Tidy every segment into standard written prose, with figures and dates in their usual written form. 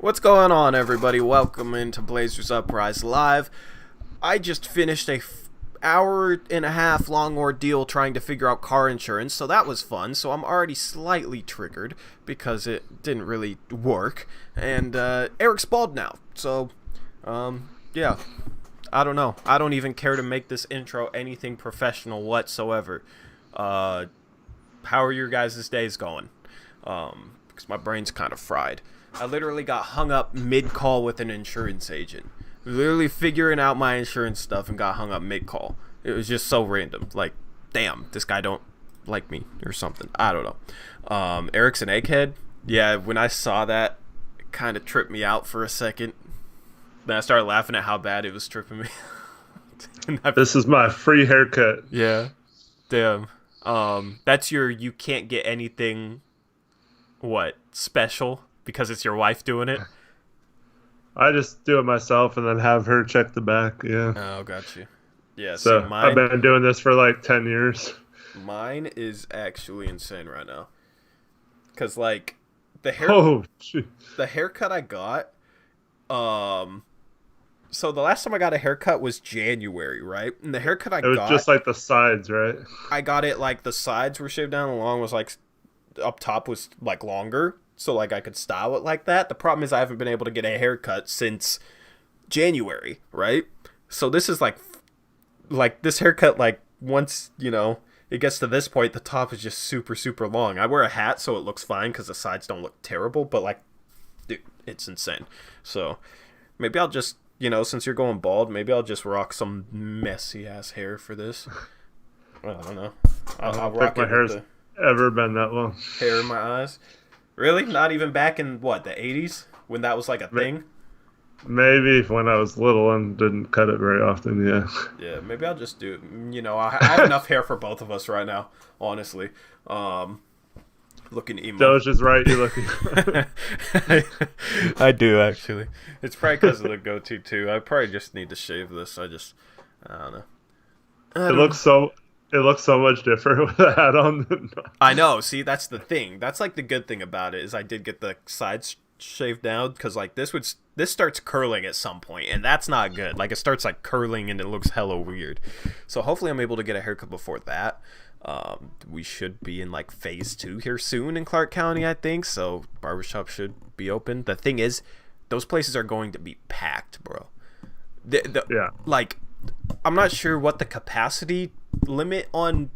What's going on, everybody? Welcome into Blazers Uprise Live. I just finished a hour and a half long ordeal trying to figure out car insurance, so that was fun. So I'm already slightly triggered because it didn't really work. And Eric's bald now, so yeah. I don't know. I don't even care to make this intro anything professional whatsoever. How are your guys' days going? Because my brain's kind of fried. I literally got hung up mid-call with an insurance agent. Literally figuring out my insurance stuff and got hung up mid-call. It was just so random. Like, damn, this guy don't like me or something. I don't know. Eric's an egghead. Yeah, when I saw that, it kind of tripped me out for a second. Then I started laughing at how bad it was tripping me. This is my free haircut. Yeah. Damn. That's your you can't get anything, special? Because it's your wife doing it? I just do it myself and then have her check the back, yeah. Oh, got you. Yeah, so mine, I've been doing this for like 10 years. Mine is actually insane right now. Because, like, the haircut I got, so the last time I got a haircut was January, right? And the haircut it was just like the sides, right? I got it, like, the sides were shaved down, the long was, like, up top was, like, longer. So, like, I could style it like that. The problem is I haven't been able to get a haircut since January, right? So this is, like this haircut, like, once, it gets to this point, the top is just super, super long. I wear a hat, so it looks fine because the sides don't look terrible. But, like, dude, it's insane. So maybe I'll just, since you're going bald, maybe I'll just rock some messy-ass hair for this. Well, I don't know. I'll rock my hair's ever been that long. Hair in my eyes. Really? Not even back in, the 80s? When that was, like, a thing? Maybe when I was little and didn't cut it very often, yeah. Yeah, maybe I'll just do it. I have enough hair for both of us right now, honestly. Looking emo. Doge is right, you're looking... I do, actually. It's probably because of the goatee, too. I probably just need to shave this. I don't know. It looks so much different with the hat on. I know. See, that's the thing. That's like the good thing about it is I did get the sides shaved down because like this starts curling at some point and that's not good. Like it starts like curling and it looks hella weird. So hopefully I'm able to get a haircut before that. We should be in like phase 2 here soon in Clark County, I think. So barbershop should be open. The thing is, those places are going to be packed, bro. Yeah. Like, I'm not sure what the capacity limit on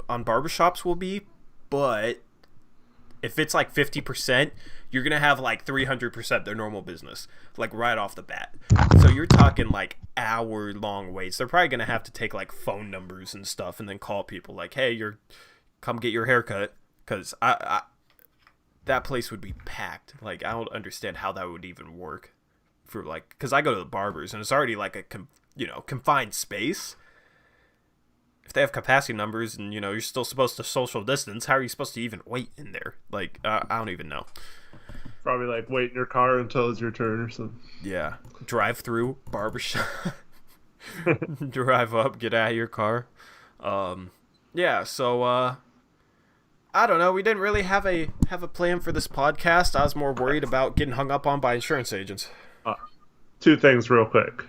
barbershops will be, but if it's like 50%, you're gonna have like 300% their normal business, like right off the bat. So you're talking like hour-long waits. They're probably gonna have to take like phone numbers and stuff and then call people like, hey, come get your haircut, because I that place would be packed. Like I don't understand how that would even work for like, because I go to the barbers and it's already like a confined space. If they have capacity numbers and you're still supposed to social distance, how are you supposed to even wait in there? Like I don't even know. Probably like wait in your car until it's your turn or something. Yeah, drive through barbershop. Drive up, get out of your car. Yeah, so I don't know. We didn't really have a plan for this podcast. I was more worried about getting hung up on by insurance agents. 2 things real quick.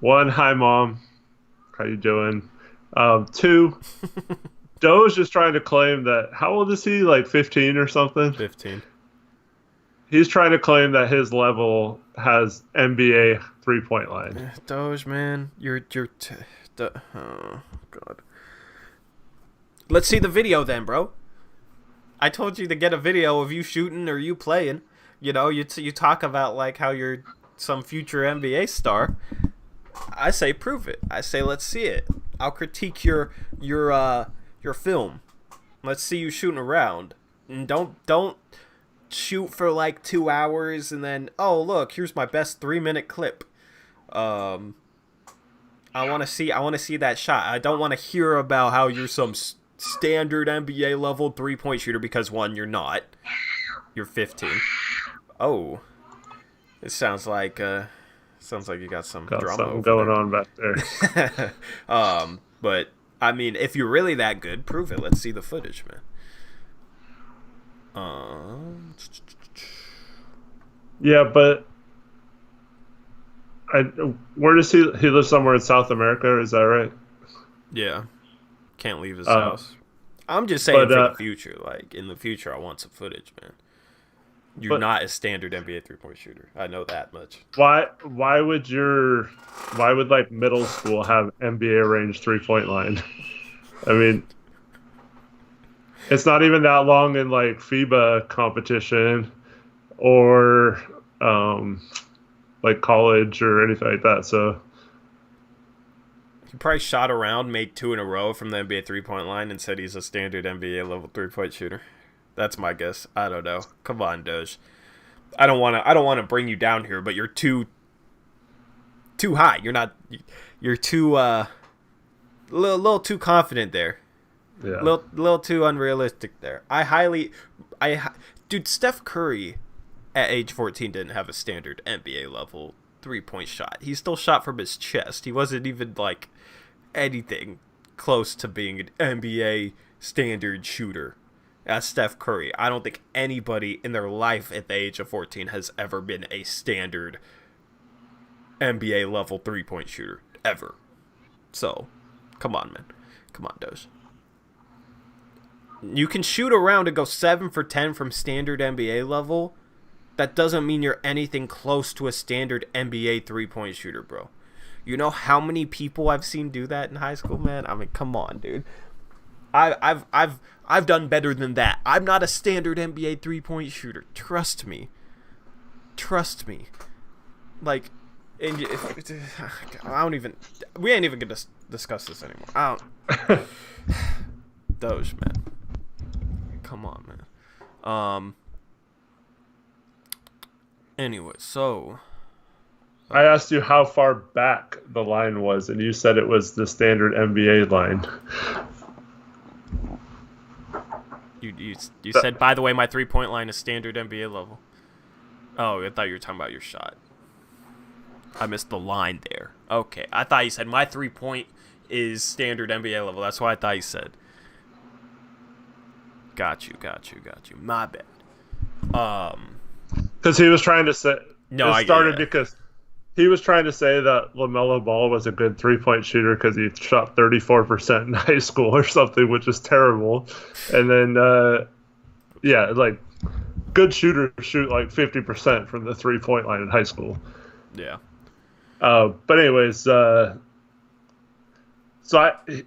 1, hi mom, how you doing? 2, Doge is trying to claim that, how old is he? Like 15 or something? 15. He's trying to claim that his level has NBA 3-point line. Doge, man, oh god. Let's see the video then, bro. I told you to get a video of you shooting or you playing. You talk about like how you're some future NBA star. I say prove it. I say let's see it. I'll critique your film. Let's see you shooting around. And don't shoot for like 2 hours and then, oh look, here's my best 3-minute clip. I want to see that shot. I don't want to hear about how you're some standard NBA level 3-point shooter, because 1, you're not. You're 15. Oh, it sounds like you got some drama something going on back there. But I mean, if you're really that good, prove it. Let's see the footage, man. Yeah, but I, where does he live somewhere in South America? Is that right? Yeah, can't leave his Uh, house. I'm just saying but for the future. Like in the future, I want some footage, man. You're but not a standard NBA 3-point shooter. I know that much. why would like middle school have NBA range 3 point line? I mean, it's not even that long in like FIBA competition or um, like college or anything like that. So He probably shot around, made 2 in a row from the NBA 3-point line, and said he's a standard NBA level 3-point shooter. That's my guess. I don't know. Come on, Doge. I don't want to. I don't want to bring you down here, but you're too high. You're not. You're too little too confident there. yeah, Little too unrealistic there. Dude, Steph Curry at age 14 didn't have a standard NBA level 3-point shot. He still shot from his chest. He wasn't even like anything close to being an NBA standard shooter as Steph Curry. I don't think anybody in their life at the age of 14 has ever been a standard NBA level 3-point shooter ever. So, come on, man. Come on, Doge. You can shoot around and go 7 for 10 from standard NBA level. That doesn't mean you're anything close to a standard NBA 3-point shooter, bro. You know how many people I've seen do that in high school, man? I mean, come on, dude. I've done better than that. I'm not a standard NBA 3-point shooter. Trust me. Trust me. Like, and I don't even. We ain't even gonna discuss this anymore. I don't. Doge, man. Come on, man. Anyway, so I asked you how far back the line was, and you said it was the standard NBA line. you said, by the way, my 3-point line is standard NBA level. Oh, I thought you were talking about your shot. I missed the line there. Okay, I thought you said my 3-point is standard NBA level. That's what I thought you said. Got you. My bad. Because he was trying to say No, it started because he was trying to say that LaMelo Ball was a good 3-point shooter because he shot 34% in high school or something, which is terrible. And then, yeah, like good shooters shoot like 50% from the 3-point line in high school. Yeah. But anyways,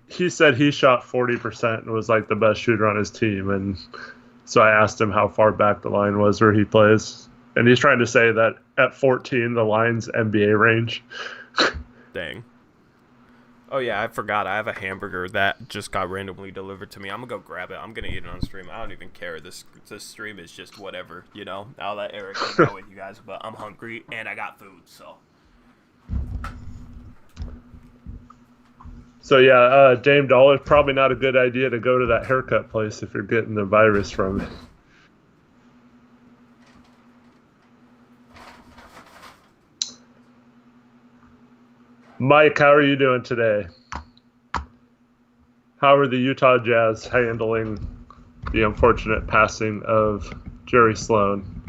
he said he shot 40% and was like the best shooter on his team, and so I asked him how far back the line was where he plays, and he's trying to say that at 14 the line's NBA range. Dang. Oh yeah, I forgot. I have a hamburger that just got randomly delivered to me. I'm gonna go grab it. I'm gonna eat it on stream. I don't even care. This stream is just whatever, you know. I'll let Eric go with you guys, but I'm hungry and I got food, so. So yeah, Dame Dollar, probably not a good idea to go to that haircut place if you're getting the virus from it. Mike, how are you doing today? How are the Utah Jazz handling the unfortunate passing of Jerry Sloan?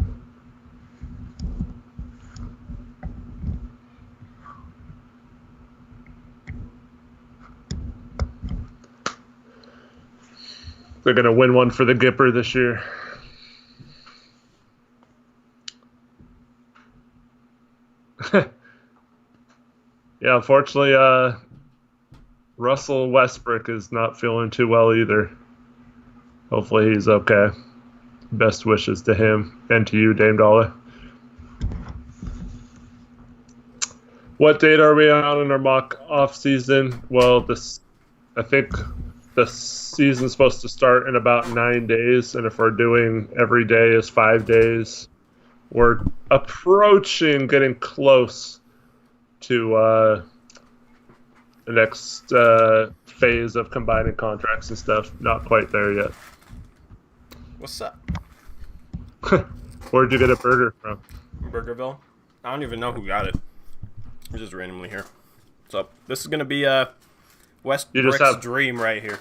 They're going to win one for the Gipper this year. Yeah, unfortunately, Russell Westbrook is not feeling too well either. Hopefully he's okay. Best wishes to him and to you, Dame Dollar. What date are we on in our mock off season? Well, I think the season's supposed to start in about 9 days, and if we're doing every day is 5 days, we're approaching getting close to the next phase of combining contracts and stuff. Not quite there yet. What's up? Where'd you get a burger from? Burgerville? I don't even know who got it. It's just randomly here. So this is gonna be Westbrook's dream right here.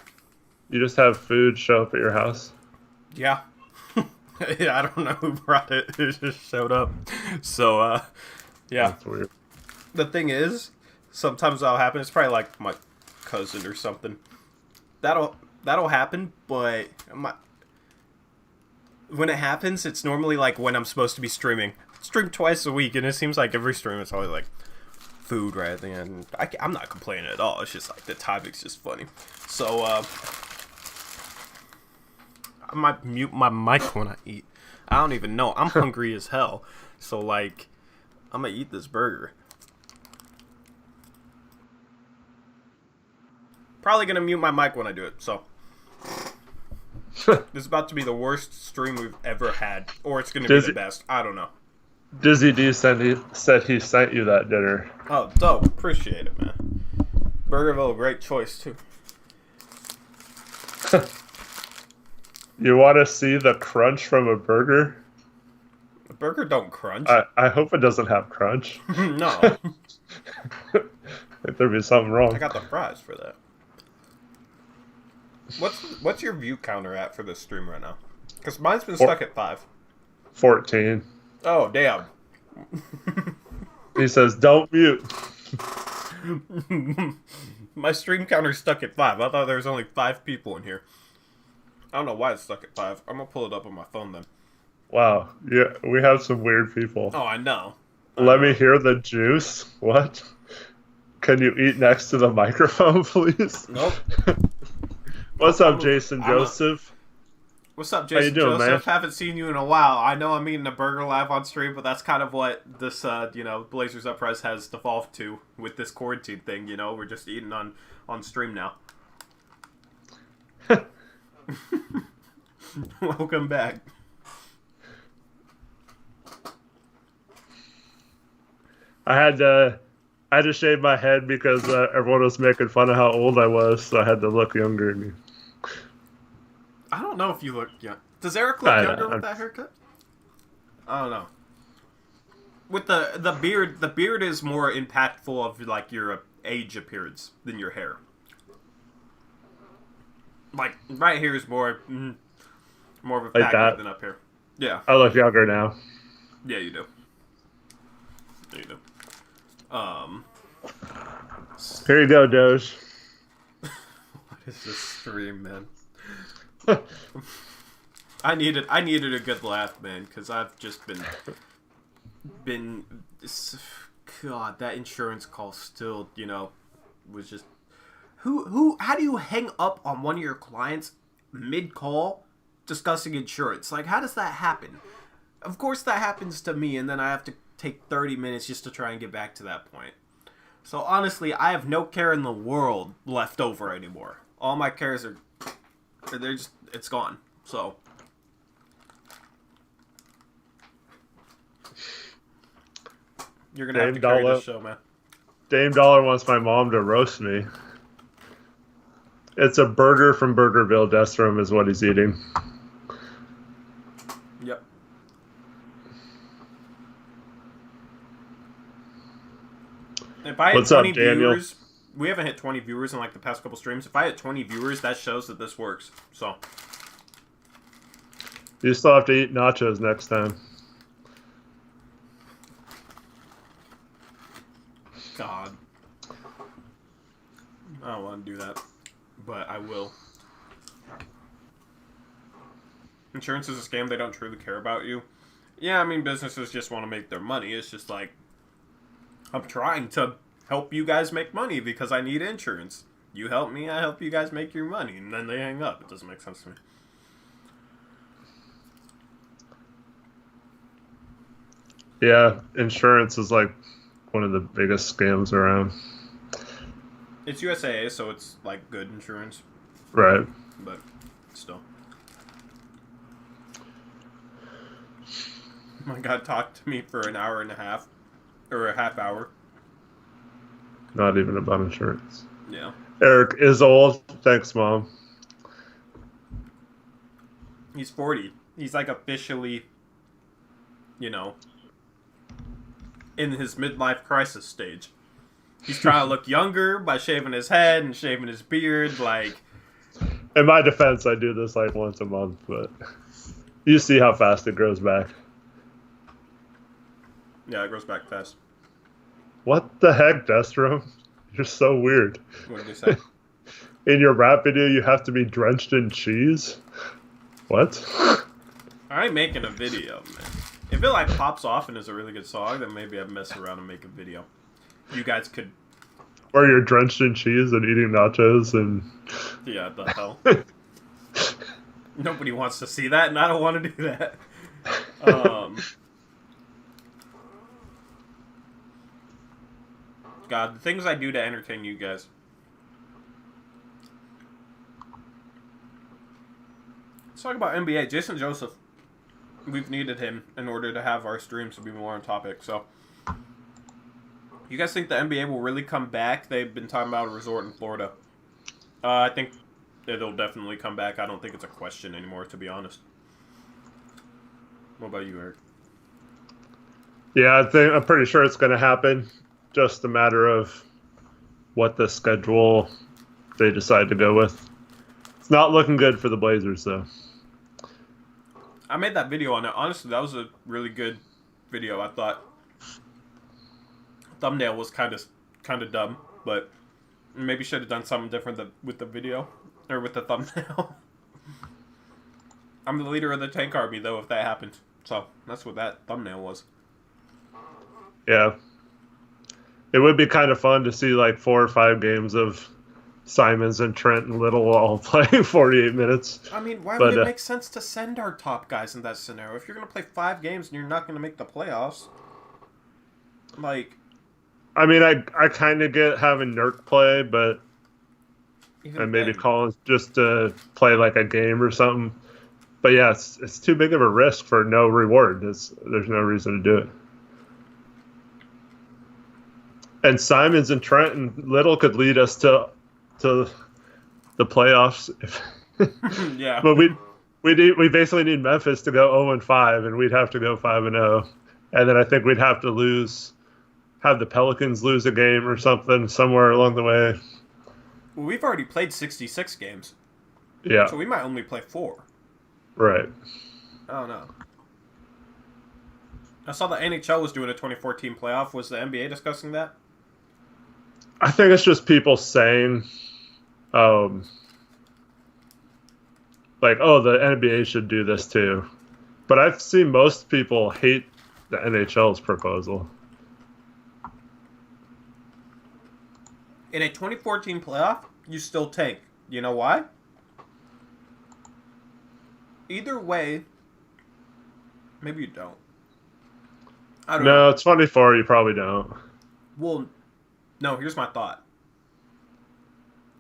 You just have food show up at your house? Yeah. Yeah, I don't know who brought it. It just showed up. So, yeah. That's weird. The thing is, sometimes that'll happen. It's probably like my cousin or something. That'll happen, but when it happens, it's normally like when I'm supposed to be streaming. I stream twice a week, and it seems like every stream it's always like food right at the end. I'm not complaining at all. It's just like the topic's just funny. So, I might mute my mic when I eat. I don't even know. I'm hungry as hell. So, like, I'm gonna eat this burger. Probably gonna mute my mic when I do it, so. This is about to be the worst stream we've ever had. Or it's gonna be the best. I don't know. Dizzy D said he sent you that dinner. Oh, dope. Appreciate it, man. Burgerville, great choice, too. You want to see the crunch from a burger? A burger don't crunch. I hope it doesn't have crunch. No. If there'd be something wrong. I got the fries for that. What's your view counter at for this stream right now? Because mine's been stuck at 5. 14. Oh, damn. He says, don't mute. My stream counter's stuck at 5. I thought there was only 5 people in here. I don't know why it's stuck at 5. I'm going to pull it up on my phone then. Wow. Yeah, we have some weird people. Oh, I know. Let me hear the juice. What? Can you eat next to the microphone, please? Nope. What's up, Jason Joseph? What's up, Jason How you doing, Joseph? man? Haven't seen you in a while. I know I'm eating a burger live on stream, but that's kind of what this, Blazers Uprise has devolved to with this quarantine thing. You know, we're just eating on stream now. Welcome back. I had to shave my head because everyone was making fun of how old I was, so I had to look younger. I don't know if you look young. Does Eric look younger with that haircut? I don't know. With the beard is more impactful of like your age appearance than your hair. Like right here is more of a factor than up here. Yeah. I look younger now. Yeah, you do. Yeah, you do. Here you go, Doge. What is this stream, man? I needed a good laugh, man, because I've just been God, that insurance call still, was just how do you hang up on one of your clients mid call discussing insurance? Like, how does that happen? Of course that happens to me, and then I have to take 30 minutes just to try and get back to that point. So honestly, I have no care in the world left over anymore. All my cares it's gone. So you're gonna have to carry this show, man. Dame Dollar wants my mom to roast me. It's a burger from Burgerville. Destrom is what he's eating. Yep. If I had 20 viewers, we haven't hit 20 viewers in like the past couple streams. If I had 20 viewers, that shows that this works. So you still have to eat nachos next time. God, I don't want to do that, but I will. Insurance is a scam. They don't truly care about you. Yeah, I mean, businesses just want to make their money. It's just like, I'm trying to help you guys make money because I need insurance. You help me, I help you guys make your money. And then they hang up. It doesn't make sense to me. Yeah, insurance is like one of the biggest scams around. It's USAA, so it's like good insurance. Right. But still. My God, talk to me for an hour and a half. Or a half hour. Not even about insurance. Yeah. Eric is old. Thanks, Mom. He's 40. He's like officially, in his midlife crisis stage. He's trying to look younger by shaving his head and shaving his beard. Like, in my defense, I do this like once a month, but You see how fast it grows back. Yeah, it grows back fast. What the heck, Destro? You're so weird. What did they say? In your rap video, you have to be drenched in cheese? What? I ain't making a video, man. If it like pops off and is a really good song, then maybe I'd mess around and make a video. You guys could. Where you're drenched in cheese and eating nachos and. Yeah, the hell. Nobody wants to see that, and I don't want to do that. God, the things I do to entertain you guys. Let's talk about NBA. Jason Joseph. We've needed him in order to have our streams to be more on topic. So, you guys think the NBA will really come back? They've been talking about a resort in Florida. I think it'll definitely come back. I don't think it's a question anymore, to be honest. What about you, Eric? Yeah, I'm pretty sure it's going to happen. Just a matter of what the schedule they decide to go with. It's not looking good for the Blazers, though. I made that video on it. Honestly, that was a really good video. I thought thumbnail was kind of dumb, but maybe should have done something different with the video or with the thumbnail. I'm the leader of the tank army, though, if that happened. So that's what that thumbnail was. Yeah. It would be kind of fun to see like 4 or 5 games of Simons and Trent and Little all playing 48 minutes. I mean, why would it make sense to send our top guys in that scenario? If you're going to play 5 games and you're not going to make the playoffs, like... I mean, I kind of get having Nurk play, but... And maybe Collins just to play like a game or something. But yeah, it's too big of a risk for no reward. There's no reason to do it. And Simons and Trent and Little could lead us to the playoffs. Yeah. But we basically need Memphis to go 0-5, and we'd have to go 5-0, and then I think we'd have to have the Pelicans lose a game or something somewhere along the way. Well, we've already played 66 games. Yeah. So we might only play 4. Right. I don't know. I saw the NHL was doing a 2014 playoff. Was the NBA discussing that? I think it's just people saying, like, oh, the NBA should do this too. But I've seen most people hate the NHL's proposal. In a 2014 playoff, you still tank. You know why? Either way, maybe you don't. I don't know. No, it's 24. You probably don't. Well, no, here's my thought.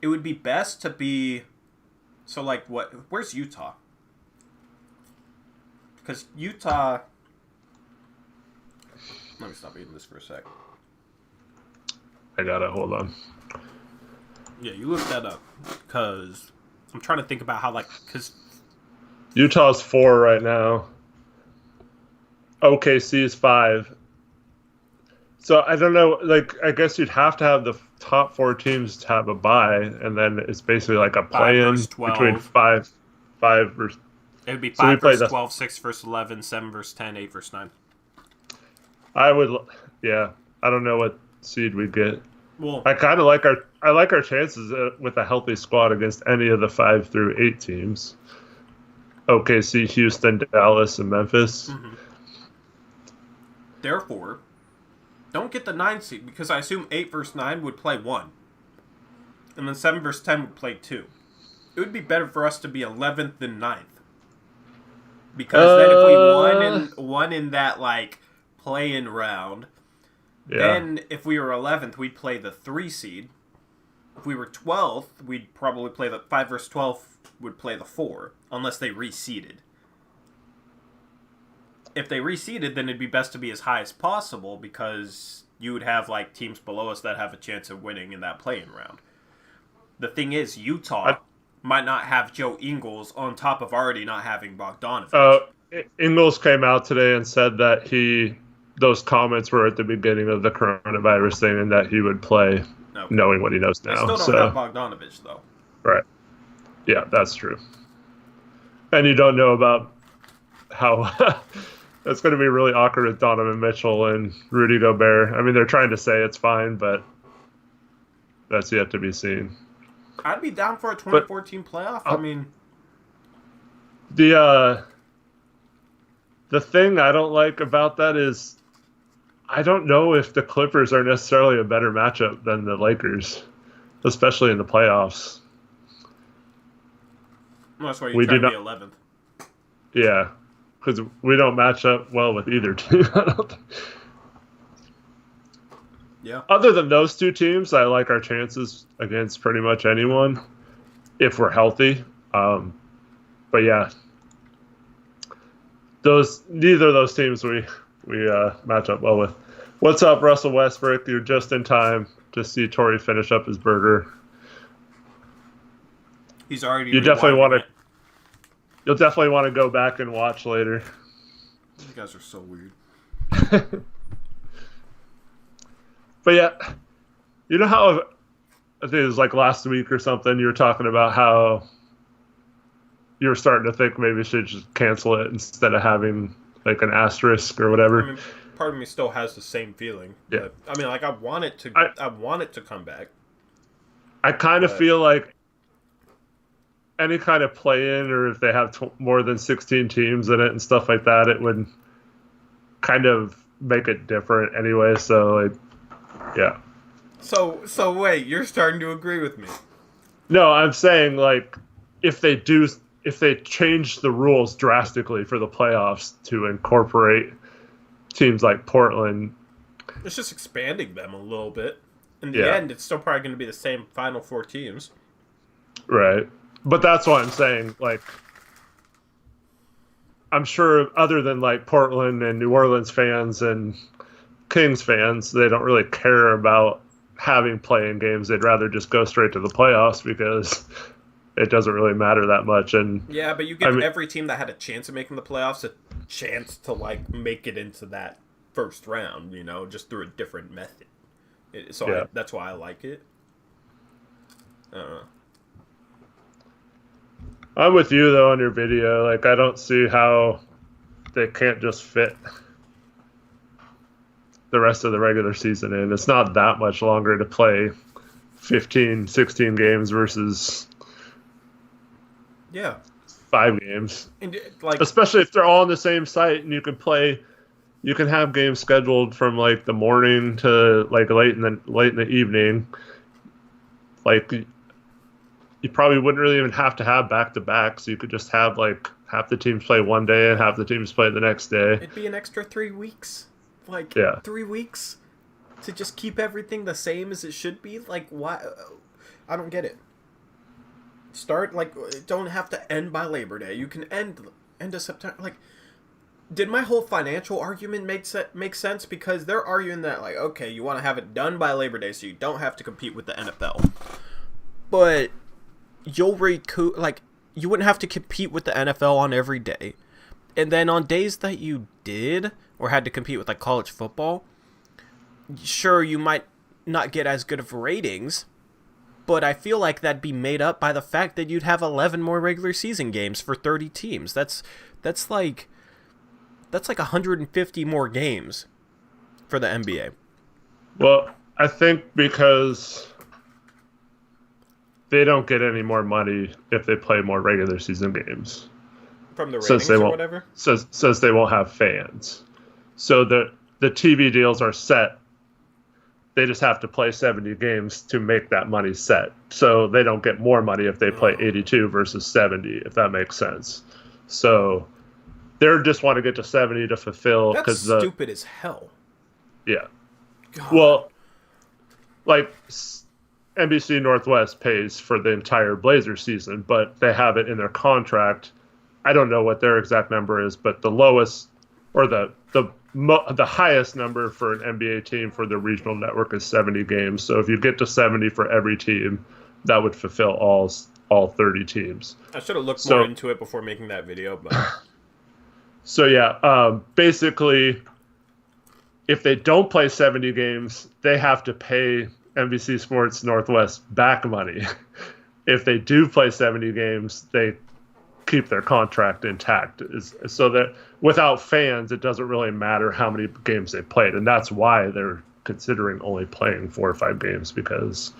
It would be best to be... So, like, what? Where's Utah? Because Utah... Let me stop eating this for a sec. I got it. Hold on. Yeah, you look that up. Because I'm trying to think about how, like... Because Utah's 4 right now. OKC is 5. So I don't know. Like, I guess you'd have to have the top 4 teams to have a bye, and then it's basically like a play-in between 5 versus. It would be 5 versus 12, 6 versus 11, 7 versus 10, 8 versus 9. Yeah. I don't know what seed we'd get. Well, I kind of like our chances with a healthy squad against any of the 5 through 8 teams. OKC, Houston, Dallas, and Memphis. Mm-hmm. Therefore, don't get the 9 seed, because I assume 8 versus 9 would play 1. And then 7 versus 10 would play 2. It would be better for us to be 11th than 9th. Because then if we won in that, like, play-in round, then if we were 11th, we'd play the 3 seed. If we were 12th, we'd probably play the 5 versus 12 would play the 4, unless they reseeded. If they reseeded, then it'd be best to be as high as possible, because you would have like teams below us that have a chance of winning in that play-in round. The thing is, Utah might not have Joe Ingles on top of already not having Bogdanovich. Ingles came out today and said that those comments were at the beginning of the coronavirus thing, and that he would play, knowing what he knows now. They still don't have Bogdanovich, though. Right. Yeah, that's true. And you don't know about how it's going to be really awkward with Donovan Mitchell and Rudy Gobert. I mean, they're trying to say it's fine, but that's yet to be seen. I'd be down for a 2014 playoff. I mean, the thing I don't like about that is I don't know if the Clippers are necessarily a better matchup than the Lakers, especially in the playoffs. Well, that's why you try to be 11th. Yeah, because we don't match up well with either team. I don't think. Yeah. Other than those two teams, I like our chances against pretty much anyone if we're healthy. But yeah, neither of those teams we match up well with. What's up, Russell Westbrook? You're just in time to see Torrey finish up his burger. He's already. You'll definitely want to go back and watch later. You guys are so weird. But yeah, you know how I think it was like last week or something. You were talking about how you were starting to think maybe we should just cancel it instead of having like an asterisk or whatever. I mean, part of me still has the same feeling. Yeah. But, I mean, like I want it to come back. I kind of feel like any kind of play-in, or if they have more than 16 teams in it and stuff like that, it would kind of make it different anyway. So like, yeah. So wait, you're starting to agree with me? No, I'm saying like if they change the rules drastically for the playoffs to incorporate teams like Portland, it's just expanding them a little bit. In the end, it's still probably going to be the same final 4 teams. Right. But that's what I'm saying. Like, I'm sure other than like Portland and New Orleans fans and Kings fans, they don't really care about having play-in games. They'd rather just go straight to the playoffs because it doesn't really matter that much. And yeah, but you give every team that had a chance of making the playoffs a chance to like make it into that first round, you know, just through a different method. That's why I like it. I'm with you though on your video. Like, I don't see how they can't just fit the rest of the regular season in. It's not that much longer to play 15, 16 games versus 5 games. And like, especially if they're all on the same site and you can have games scheduled from like the morning to like late in the evening. Like, you probably wouldn't really even have to have back-to-backs. You could just have like half the teams play one day and half the teams play the next day. It'd be an extra 3 weeks. 3 weeks to just keep everything the same as it should be. Like, why? I don't get it. Start, like, don't have to end by Labor Day. You can end of September. Like, did my whole financial argument make sense? Because they're arguing that, like, okay, you want to have it done by Labor Day so you don't have to compete with the NFL. But you'll recoup, like, you wouldn't have to compete with the NFL on every day. And then on days that you did or had to compete with like college football, sure, you might not get as good of ratings, but I feel like that'd be made up by the fact that you'd have 11 more regular season games for 30 teams. That's like 150 more games for the NBA. Well, I think because they don't get any more money if they play more regular season games. From the ratings or whatever? Says they won't have fans. So the TV deals are set. They just have to play 70 games to make that money set. So they don't get more money if they play 82 versus 70, if that makes sense. So they just want to get to 70 to fulfill. That's stupid as hell. Yeah. God. Well, like NBC Northwest pays for the entire Blazers season, but they have it in their contract. I don't know what their exact number is, but the lowest or the highest number for an NBA team for the regional network is 70 games. So if you get to 70 for every team, that would fulfill all 30 teams. I should have looked more into it before making that video. But so yeah, basically, if they don't play 70 games, they have to pay NBC Sports Northwest back money. If they do play 70 games, they keep their contract intact, is so that without fans, it doesn't really matter how many games they played, and that's why they're considering only playing 4 or 5 games because,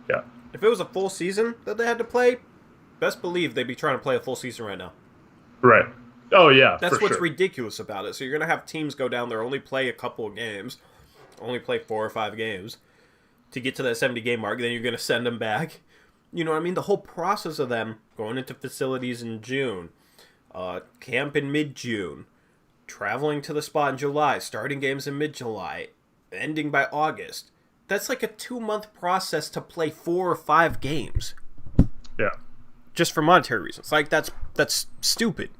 yeah. If it was a full season that they had to play, best believe they'd be trying to play a full season right now. Right. Oh, yeah, that's what's sure. ridiculous about it. So you're going to have teams go down there, only play a couple of games, only play 4 or 5 games to get to that 70-game mark, then you're going to send them back. You know what I mean? The whole process of them going into facilities in June, camp in mid-June, traveling to the spot in July, starting games in mid-July, ending by August. That's like a 2-month process to play 4 or 5 games. Yeah. Just for monetary reasons. Like, that's stupid,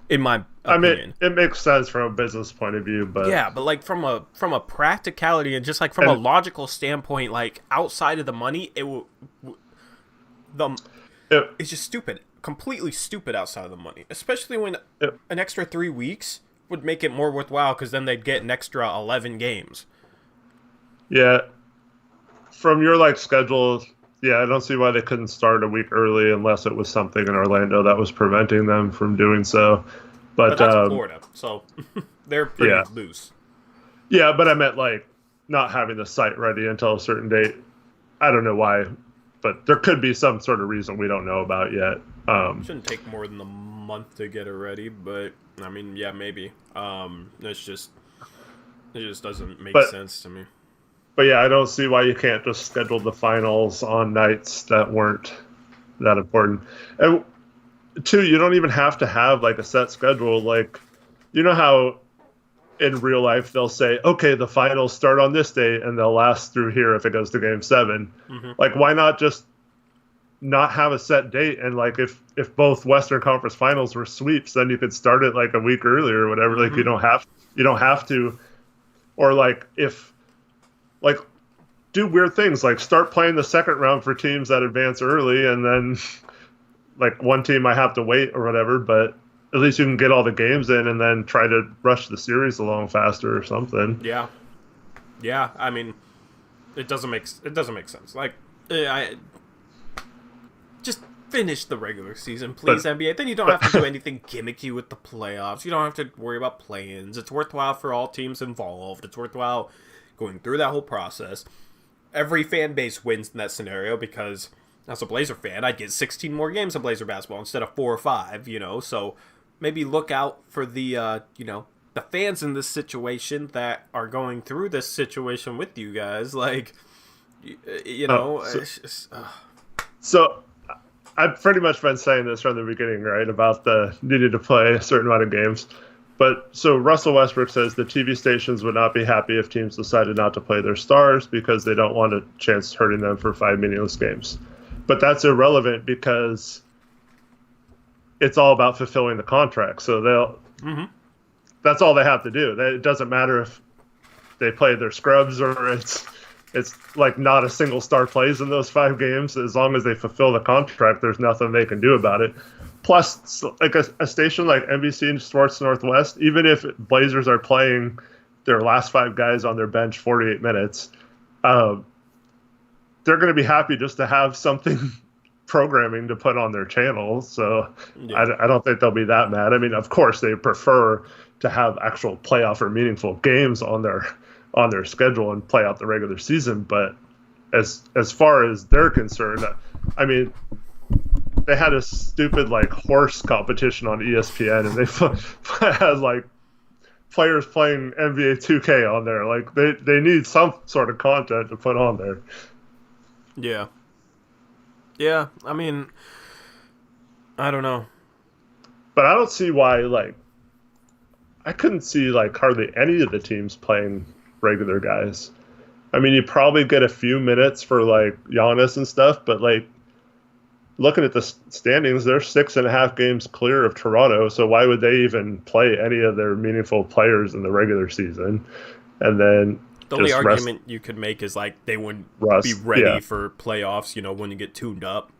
in my opinion. I mean, it makes sense from a business point of view, but... Yeah, but, like, from a practicality and just, like, from a logical standpoint, like, outside of the money, it's just stupid. Completely stupid outside of the money. Especially when an extra 3 weeks would make it more worthwhile, because then they'd get an extra 11 games. Yeah. From your, like, schedule... Yeah, I don't see why they couldn't start a week early unless it was something in Orlando that was preventing them from doing so. But that's Florida, so they're pretty loose. Yeah, but I meant, like, not having the site ready until a certain date. I don't know why, but there could be some sort of reason we don't know about yet. It shouldn't take more than a month to get it ready, but, I mean, yeah, maybe. It just doesn't make sense to me. But yeah, I don't see why you can't just schedule the finals on nights that weren't that important. And 2, you don't even have to have like a set schedule. Like, you know how in real life they'll say, okay, the finals start on this date and they'll last through here if it goes to game 7. Mm-hmm. Like, why not just not have a set date? And like, if both Western Conference finals were sweeps, then you could start it like a week earlier or whatever. Mm-hmm. Like, you don't have to, or like like, do weird things, like start playing the second round for teams that advance early, and then, like, one team might have to wait or whatever, but at least you can get all the games in and then try to rush the series along faster or something. Yeah. Yeah, I mean, it doesn't make sense. Like, just finish the regular season, please, NBA. Then you don't have to do anything gimmicky with the playoffs. You don't have to worry about play-ins. It's worthwhile for all teams involved. It's worthwhile going through that whole process. Every fan base wins in that scenario, because as a Blazer fan, I'd get 16 more games of Blazer basketball instead of 4 or 5, so maybe look out for the, the fans in this situation that are going through this situation with you guys. Like, So I've pretty much been saying this from the beginning, right, about the needed to play a certain amount of games. But so Russell Westbrook says the TV stations would not be happy if teams decided not to play their stars because they don't want a chance hurting them for 5 meaningless games. But that's irrelevant because it's all about fulfilling the contract. So that's all they have to do. It doesn't matter if they play their scrubs or it's like not a single star plays in those 5 games. As long as they fulfill the contract, there's nothing they can do about it. Plus, like a station like NBC and Sports Northwest, even if Blazers are playing their last 5 guys on their bench 48 minutes, they're going to be happy just to have something programming to put on their channel. So yeah. I don't think they'll be that mad. I mean, of course, they prefer to have actual playoff or meaningful games on their schedule and play out the regular season. But as far as they're concerned, I mean, they had a stupid like horse competition on ESPN, and they had like players playing NBA 2K on there. Like they need some sort of content to put on there. Yeah. Yeah, I mean, I don't know. But I don't see why, like, I couldn't see like hardly any of the teams playing regular guys. I mean, you probably get a few minutes for like Giannis and stuff, but like looking at the standings, they're 6.5 games clear of Toronto. So why would they even play any of their meaningful players in the regular season? And then the only argument you could make is like they wouldn't be ready for playoffs, when you get tuned up.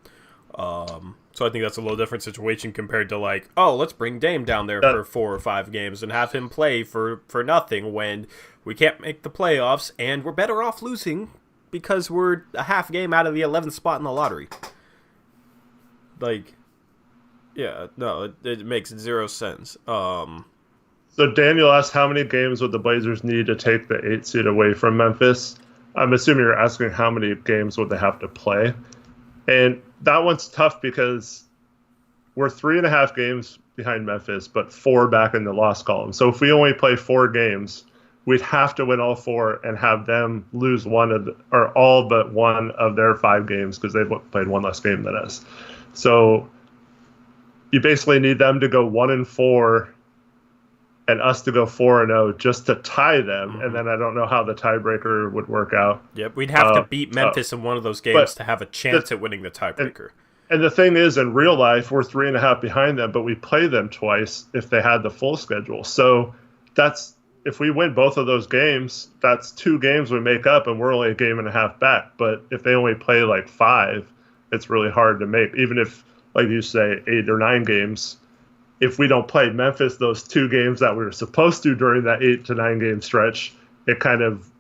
So I think that's a little different situation compared to like, oh, let's bring Dame down there for 4 or 5 games and have him play for nothing when we can't make the playoffs and we're better off losing because we're a half game out of the 11th spot in the lottery. Like, Yeah, no, it makes zero sense. So Daniel asked how many games would the Blazers need to take the 8 seed away from Memphis? I'm assuming you're asking how many games would they have to play. And that one's tough because we're 3.5 games behind Memphis, but 4 back in the loss column. So if we only play 4 games, we'd have to win all 4 and have them lose or all but one of their 5 games because they've played one less game than us. So you basically need them to go 1-4 and us to go 4-0 just to tie them. Mm-hmm. And then I don't know how the tiebreaker would work out. Yep, we'd have to beat Memphis in one of those games to have a chance at winning the tiebreaker. And the thing is, in real life, we're 3.5 behind them, but we play them twice if they had the full schedule. So that's if we win both of those games, that's 2 games we make up, and we're only a game and a half back. But if they only play like 5, it's really hard to make. Even if, like you say, 8 or 9 games, if we don't play Memphis those 2 games that we were supposed to during that 8 to 9 game stretch, it kind of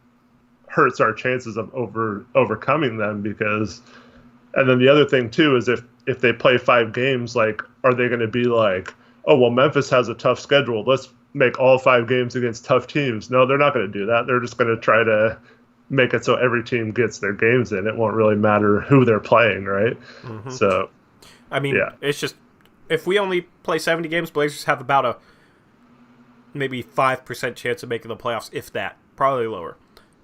hurts our chances of overcoming them because. And then the other thing, too, is if they play 5 games, like, are they going to be like, oh, well, Memphis has a tough schedule. Let's make all 5 games against tough teams. No, they're not going to do that. They're just going to try to make it so every team gets their games in. It won't really matter who they're playing, right? Mm-hmm. So, I mean, It's just, if we only play 70 games, Blazers have about a maybe 5% chance of making the playoffs, if that. Probably lower.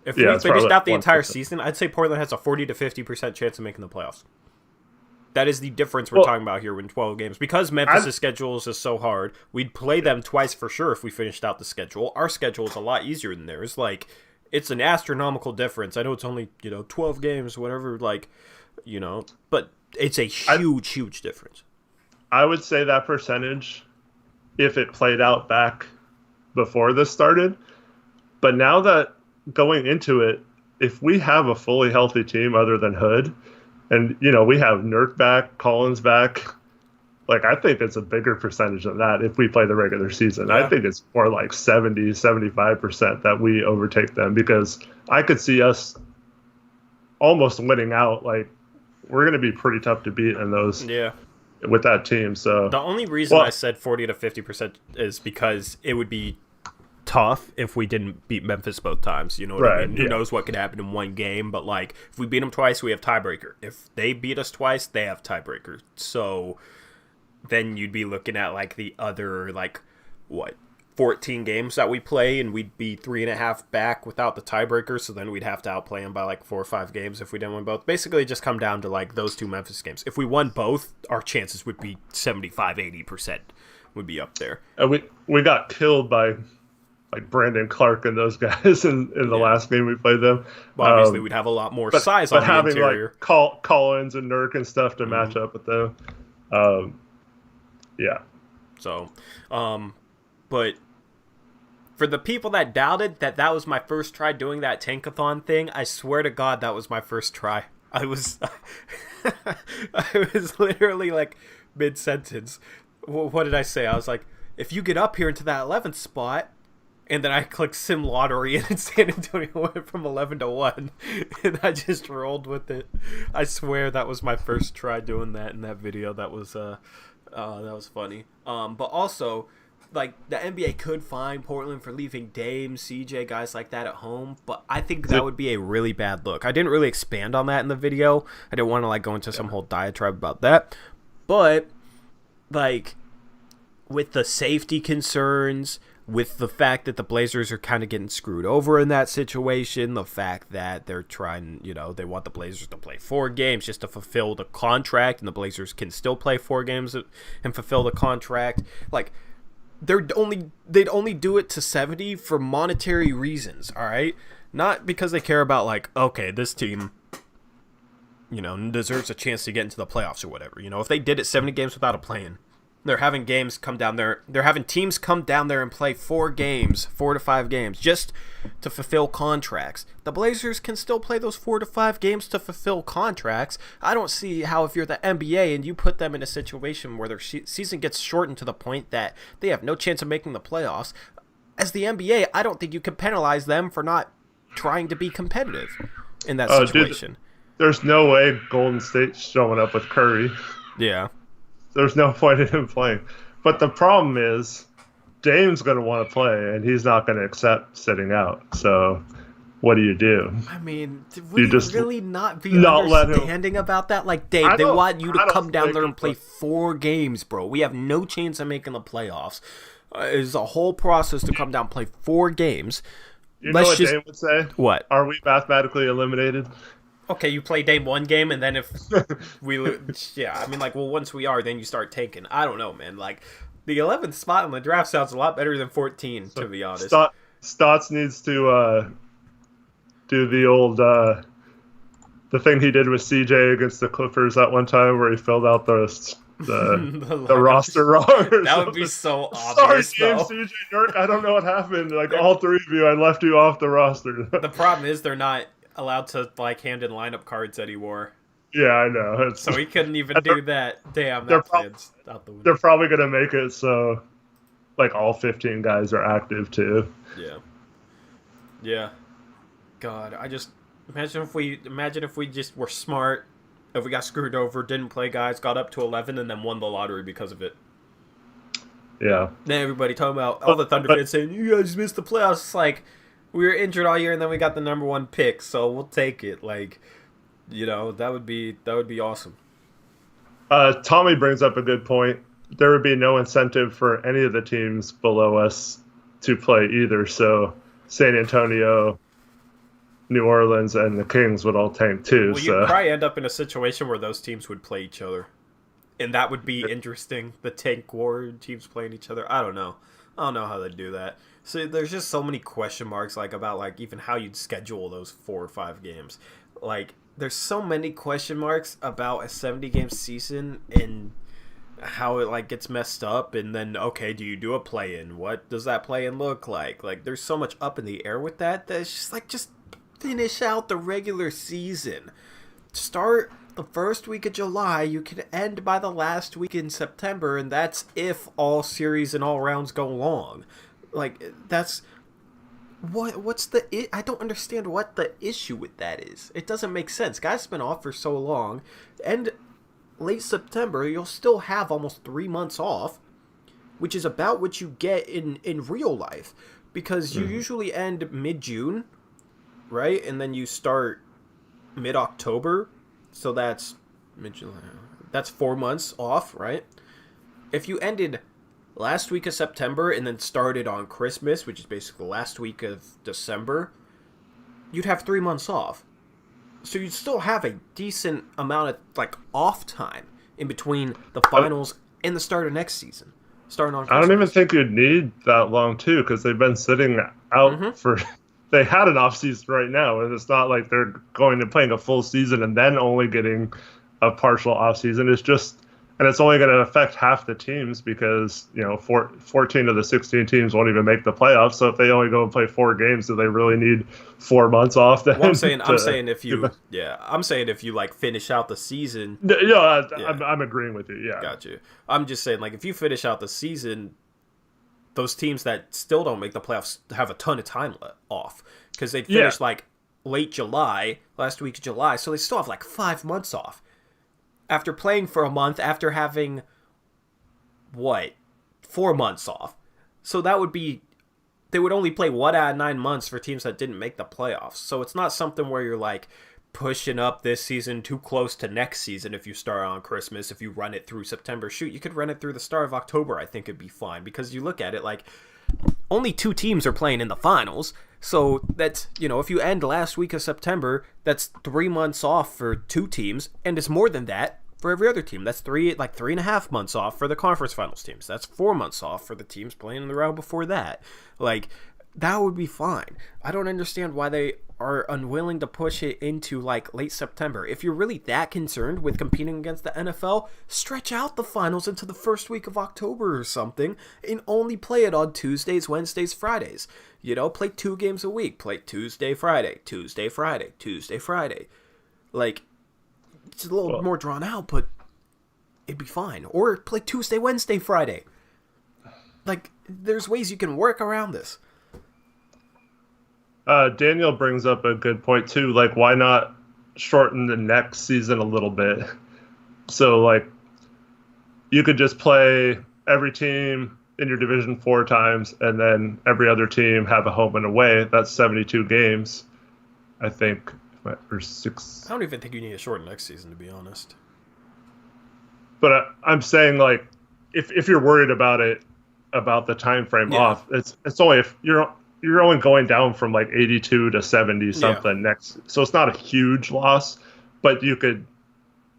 If we finished out the entire season, I'd say Portland has a 40 to 50% chance of making the playoffs. That is the difference we're talking about here in 12 games. Because Memphis' schedule is just so hard, we'd play them twice for sure if we finished out the schedule. Our schedule is a lot easier than theirs. Like, it's an astronomical difference. I know it's only, 12 games, whatever, but it's a huge difference. I would say that percentage, if it played out back before this started. But now that going into it, if we have a fully healthy team other than Hood, and, we have Nurk back, Collins back, like, I think it's a bigger percentage than that if we play the regular season. Yeah. I think it's more like 70, 75% that we overtake them because I could see us almost winning out. Like, we're going to be pretty tough to beat in those. Yeah. With that team. So the only reason I said 40 to 50% is because it would be tough if we didn't beat Memphis both times. You know what I mean? Who knows what could happen in one game, but like if we beat them twice, we have tiebreaker. If they beat us twice, they have tiebreaker. So then you'd be looking at like the other 14 games that we play, and we'd be 3.5 back without the tiebreaker, so then we'd have to outplay them by like 4 or 5 games if we didn't win both. Basically, it just come down to like those 2 Memphis games. If we won both, our chances would be 75-80% would be up there. And we got killed by like Brandon Clark and those guys in the last game we played them. Well, obviously, we'd have a lot more size on the interior. But having like Collins and Nurk and stuff to match up with them. So, but for the people that doubted that was my first try doing that tankathon thing, I swear to God that was my first try. I was literally like mid-sentence. What did I say? I was like, if you get up here into that 11th spot, and then I clicked Sim Lottery, and San Antonio went from 11 to 1, and I just rolled with it. I swear that was my first try doing that in that video. That was funny. But also, like, the NBA could fine Portland for leaving Dame, CJ, guys like that at home, but I think that would be a really bad look. I didn't really expand on that in the video. I didn't want to, like, go into some whole diatribe about that. But, like, with the safety concerns, with the fact that the Blazers are kind of getting screwed over in that situation, the fact that they're trying, they want the Blazers to play 4 games just to fulfill the contract, and the Blazers can still play 4 games and fulfill the contract. Like, they'd only do it to 70 for monetary reasons, all right? Not because they care about, like, okay, this team, deserves a chance to get into the playoffs or whatever. If they did it 70 games without a plan, they're having teams come down there and play 4 to 5 games just to fulfill contracts. The Blazers can still play those 4 to 5 games to fulfill contracts. I don't see how, if you're the NBA and you put them in a situation where their season gets shortened to the point that they have no chance of making the playoffs, as the NBA, I don't think you can penalize them for not trying to be competitive in that situation. Dude, there's no way Golden State's showing up with Curry. Yeah. there's no point in him playing. But the problem is, Dame's going to want to play, and he's not going to accept sitting out. So, what do you do? I mean, would you just really not be not understanding about that? Like, Dave, they want you to come down there and play 4 games, bro. We have no chance of making the playoffs. It's a whole process to come down and play 4 games. You know what Dame would say? What? Are we mathematically eliminated? Okay, you play Dame 1 game, and then if we lose... Yeah, I mean, like, well, once we are, then you start tanking. I don't know, man. Like, the 11th spot in the draft sounds a lot better than 14, to be honest. Stotts needs to do the old... the thing he did with CJ against the Clippers that one time where he filled out the roster wrong. That would be so obvious. Sorry, James, CJ York, I don't know what happened. Like, all 3 of you, I left you off the roster. The problem is they're not allowed to, like, hand in lineup cards anymore. Yeah, I know. So he couldn't even do that. Damn, that plan's out the window. They're probably going to make it so, like, all 15 guys are active, too. Yeah. Yeah. God, I just... Imagine if we just were smart, if we got screwed over, didn't play guys, got up to 11, and then won the lottery because of it. Yeah. Then everybody talking about all the Thunder fans saying, you guys missed the playoffs. It's like, we were injured all year, and then we got the number 1 pick, so we'll take it. Like, you know, that would be awesome. Tommy brings up a good point. There would be no incentive for any of the teams below us to play either, so San Antonio, New Orleans, and the Kings would all tank too. Well, you'd probably end up in a situation where those teams would play each other. And that would be interesting. The tank war teams playing each other. I don't know how they do that. So there's just so many question marks, like, about, like, even how you'd schedule those 4 or 5 games. Like, there's so many question marks about a 70-game season and how it, like, gets messed up. And then, okay, do you do a play-in? What does that play-in look like? Like, there's so much up in the air with that it's just, like, just finish out the regular season. Start the first week of July. You can end by the last week in September, and that's if all series and all rounds go long. Like, that's... What's the... I don't understand what the issue with that is. It doesn't make sense. Guys have been off for so long. And late September, you'll still have almost 3 months off, which is about what you get in real life. Because you usually end mid-June, right? And then you start mid-October. So that's mid-July. That's 4 months off, right? If you ended last week of September and then started on Christmas, which is basically the last week of December, you'd have 3 months off. So you'd still have a decent amount of, like, off time in between the finals and the start of next season. Starting on Christmas. I don't even think you'd need that long, too, because they've been sitting out for... They had an off season right now, and it's not like they're going and playing a full season and then only getting a partial off season. It's just, and it's only going to affect half the teams because, you know, 14 of the 16 teams won't even make the playoffs. So if they only go and play 4 games, do they really need 4 months off? Then well, I'm saying if you like finish out the season. I'm agreeing with you. Yeah, got you. I'm just saying, like, if you finish out the season, those teams that still don't make the playoffs have a ton of time off because they finished like late July, last week of July, so they still have like 5 months off after playing for a month, after having 4 months off. So that would be, they would only play 1 out of 9 months for teams that didn't make the playoffs. So it's not something where you're like pushing up this season too close to next season if you start on Christmas, if you run it through September. Shoot, you could run it through the start of October. I think it'd be fine because you look at it like only 2 teams are playing in the finals. So that's, you know, if you end last week of September, that's 3 months off for 2 teams, and it's more than that for every other team. That's 3.5 months off for the conference finals teams. That's 4 months off for the teams playing in the round before that. Like, that would be fine. I don't understand why they are unwilling to push it into, like, late September. If you're really that concerned with competing against the NFL, stretch out the finals into the first week of October or something and only play it on Tuesdays, Wednesdays, Fridays. You know, play 2 games a week. Play Tuesday, Friday, Tuesday, Friday, Tuesday, Friday. Like, it's a little more drawn out, but it'd be fine. Or play Tuesday, Wednesday, Friday. Like, there's ways you can work around this. Daniel brings up a good point too. Like, why not shorten the next season a little bit? So, like, you could just play every team in your division 4 times, and then every other team have a home and away. That's 72 games, I think, or I six. don't even think you need a short next season, to be honest. But I'm saying, like, if you're worried about it, about the time frame Yeah. off, it's only if you're only going down from like 82 to 70 Yeah. something next, so it's not a huge loss, but you could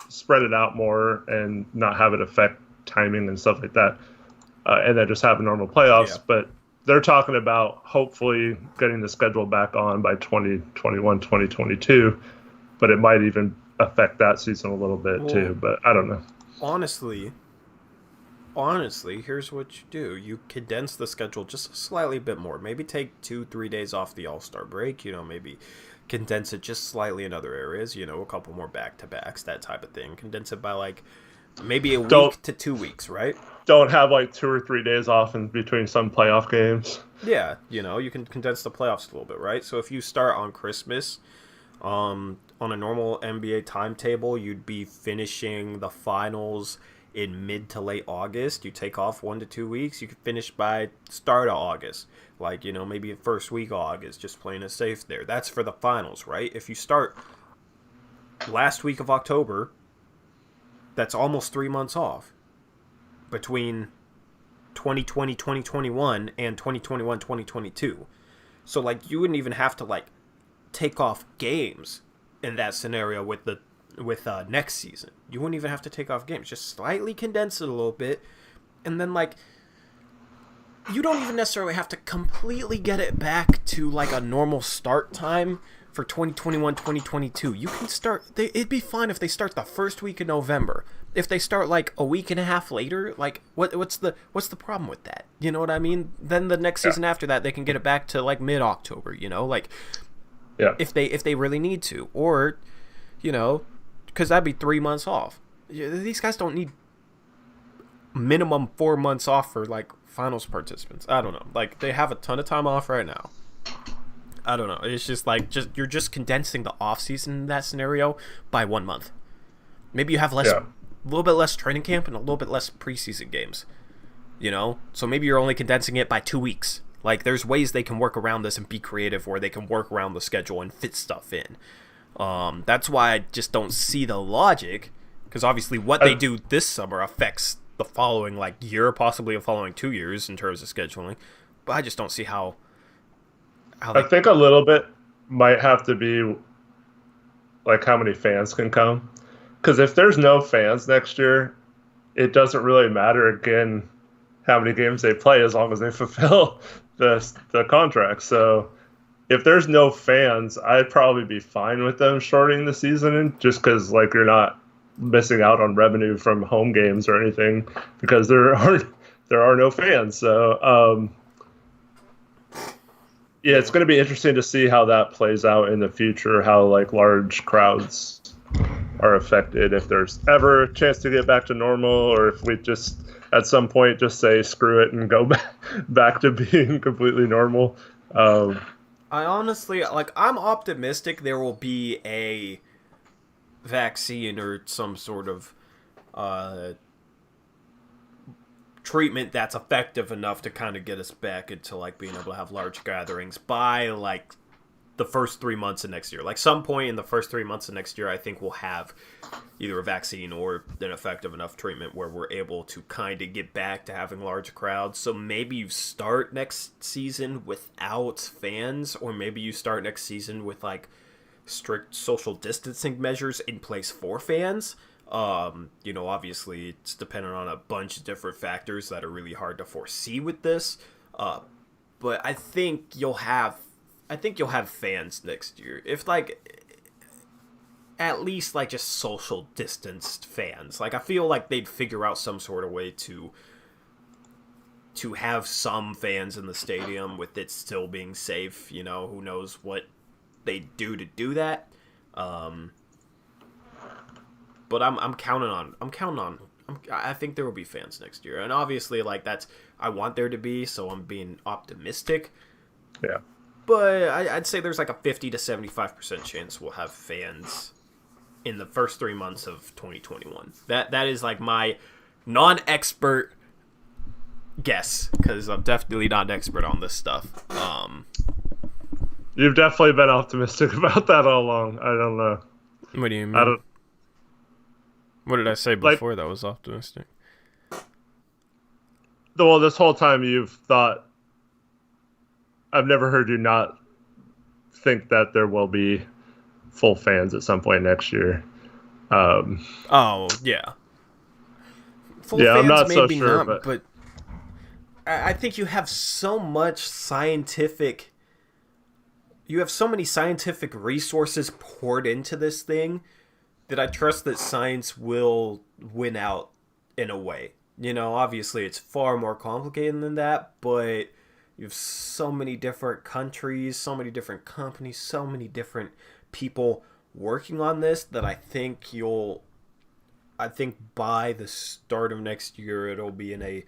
spread it out more and not have it affect timing and stuff like that, and then just have normal Yeah. playoffs. But they're talking about hopefully getting the schedule back on by 2021, 2022, but it might even affect that season a little bit Well, too. But I don't know. honestly, honestly, here's what you do. You condense the schedule just a slightly bit more. Maybe take 2, 3 days off the All-Star break, maybe condense it just slightly in other areas, a couple more back-to-backs, that type of thing. Condense it by like maybe a Don't week to 2 weeks, right? don't have like 2 or 3 days off in between some playoff games. Yeah, you can condense the playoffs a little bit, right? So if you start on Christmas, on a normal NBA timetable, you'd be finishing the finals in mid to late August. You take off 1 to 2 weeks. You could finish by start of August, like maybe first week of August, just playing it safe there. That's for the finals, right? If you start last week of October, that's almost 3 months off between 2020 2021 and 2021 2022. So like you wouldn't even have to like take off games in that scenario with next season. You wouldn't even have to take off games. Just slightly condense it a little bit, and then like you don't even necessarily have to completely get it back to like a normal start time for 2021 2022. You can start it'd be fine if they start the first week of November. If they start like a week and a half later, like what's the problem with that? You know what I mean? Then the next Yeah, season after that they can get it back to like mid-October, like yeah. if they really need to, or because that'd be 3 months off. These guys don't need minimum 4 months off for like finals participants. I don't know. Like they have a ton of time off right now. I don't know. It's just like you're just condensing the off season in that scenario by 1 month. Maybe you have a Yeah. little bit less training camp and a little bit less preseason games. So maybe you're only condensing it by 2 weeks. Like there's ways they can work around this and be creative, where they can work around the schedule and fit stuff in. That's why I just don't see the logic, because obviously what they do this summer affects the following like year, possibly the following 2 years in terms of scheduling. But I just don't see how I they. think a little bit might have to be like how many fans can come. Because if there's no fans next year, it doesn't really matter again how many games they play as long as they fulfill the contract. So if there's no fans, I'd probably be fine with them shorting the season, just because like you're not missing out on revenue from home games or anything, because there are no fans. So yeah, it's going to be interesting to see how that plays out in the future, how like large crowds are affected, if there's ever a chance to get back to normal, or if we just at some point just say screw it and go back to being completely normal. I honestly like. I'm optimistic there will be a vaccine or some sort of uh, treatment that's effective enough to kind of get us back into like being able to have large gatherings by like the first 3 months of next year. Like some point in the first 3 months of next year, I think we'll have either a vaccine or an effective enough treatment where we're able to kind of get back to having large crowds. So maybe you start next season without fans, or maybe you start next season with like strict social distancing measures in place for fans. Obviously it's dependent on a bunch of different factors that are really hard to foresee with this. But I think you'll have fans next year. If like at least like just social distanced fans. Like I feel like they'd figure out some sort of way to have some fans in the stadium with it still being safe. Who knows what they do to do that. But I'm counting on. I think there will be fans next year, and obviously, like I want there to be, so I'm being optimistic. Yeah. But I'd say there's like a 50 to 75% chance we'll have fans in the first 3 months of 2021. That is like my non-expert guess, because I'm definitely not an expert on this stuff. You've definitely been optimistic about that all along. I don't know. What do you I mean? don't What did I say like. before that was optimistic? Well, this whole time you've thought. I've never heard you not think that there will be full fans at some point next year. Oh, yeah. Full Yeah, I'm fans, not so maybe sure, not, but I think you have so much scientific... You have so many scientific resources poured into this thing that I trust that science will win out in a way. You know, obviously it's far more complicated than that, but you have so many different countries, so many different companies, so many different people working on this that I think by the start of next year it'll be in a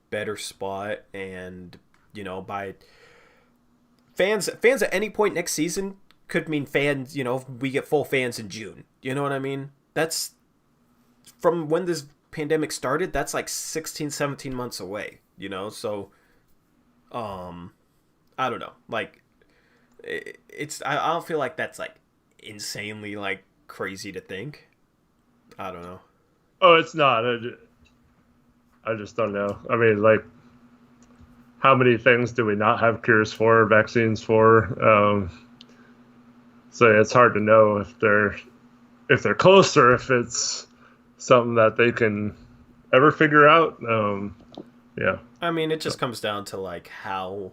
better spot, and you know, by fans at any point next season could mean fans, you know, we get full fans in June. You know what I mean? That's from when this pandemic started, that's like 16, 17 months away, you know? So I don't know. Like I don't feel like that's like insanely like crazy to think. I don't know. Oh, it's not. I just don't know. I mean, like, how many things do we not have cures for, vaccines for? So it's hard to know if they're close or if it's something that they can ever figure out. Yeah. I mean, it just comes down to like how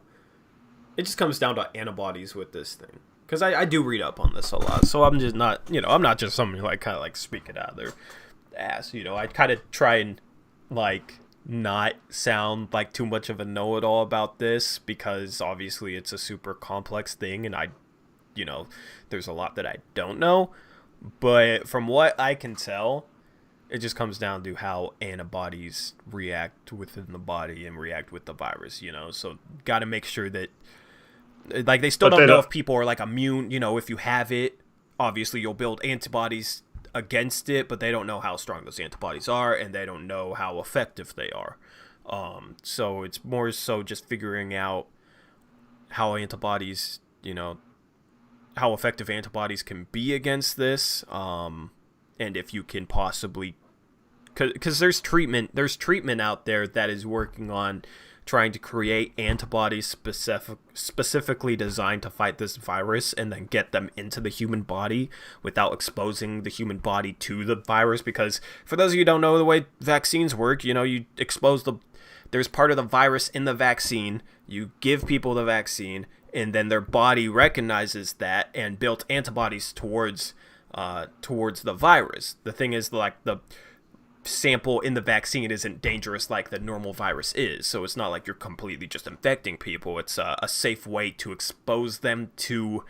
it just comes down to antibodies with this thing. Because I do read up on this a lot, so I'm just not, you know, I'm not just somebody like kind of like speaking out of their ass, you know. I kind of try and like not sound like too much of a know-it-all about this, because obviously it's a super complex thing, and you know, there's a lot that I don't know. But from what I can tell, it just comes down to how antibodies react within the body and react with the virus, you know. So got to make sure that, like, they still don't know if people are like immune, you know, if you have it. Obviously you'll build antibodies against it, but they don't know how strong those antibodies are, and they don't know how effective they are. So it's more so just figuring out how antibodies, you know, how effective antibodies can be against this, and if you can possibly, because there's treatment out there that is working on trying to create antibodies specifically designed to fight this virus, and then get them into the human body without exposing the human body to the virus. Because for those of you who don't know the way vaccines work, you know, you expose there's part of the virus in the vaccine, you give people the vaccine, and then their body recognizes that and built antibodies towards the virus. The thing is, like, the sample in the vaccine isn't dangerous like the normal virus is, so it's not like you're completely just infecting people. It's a safe way to expose them to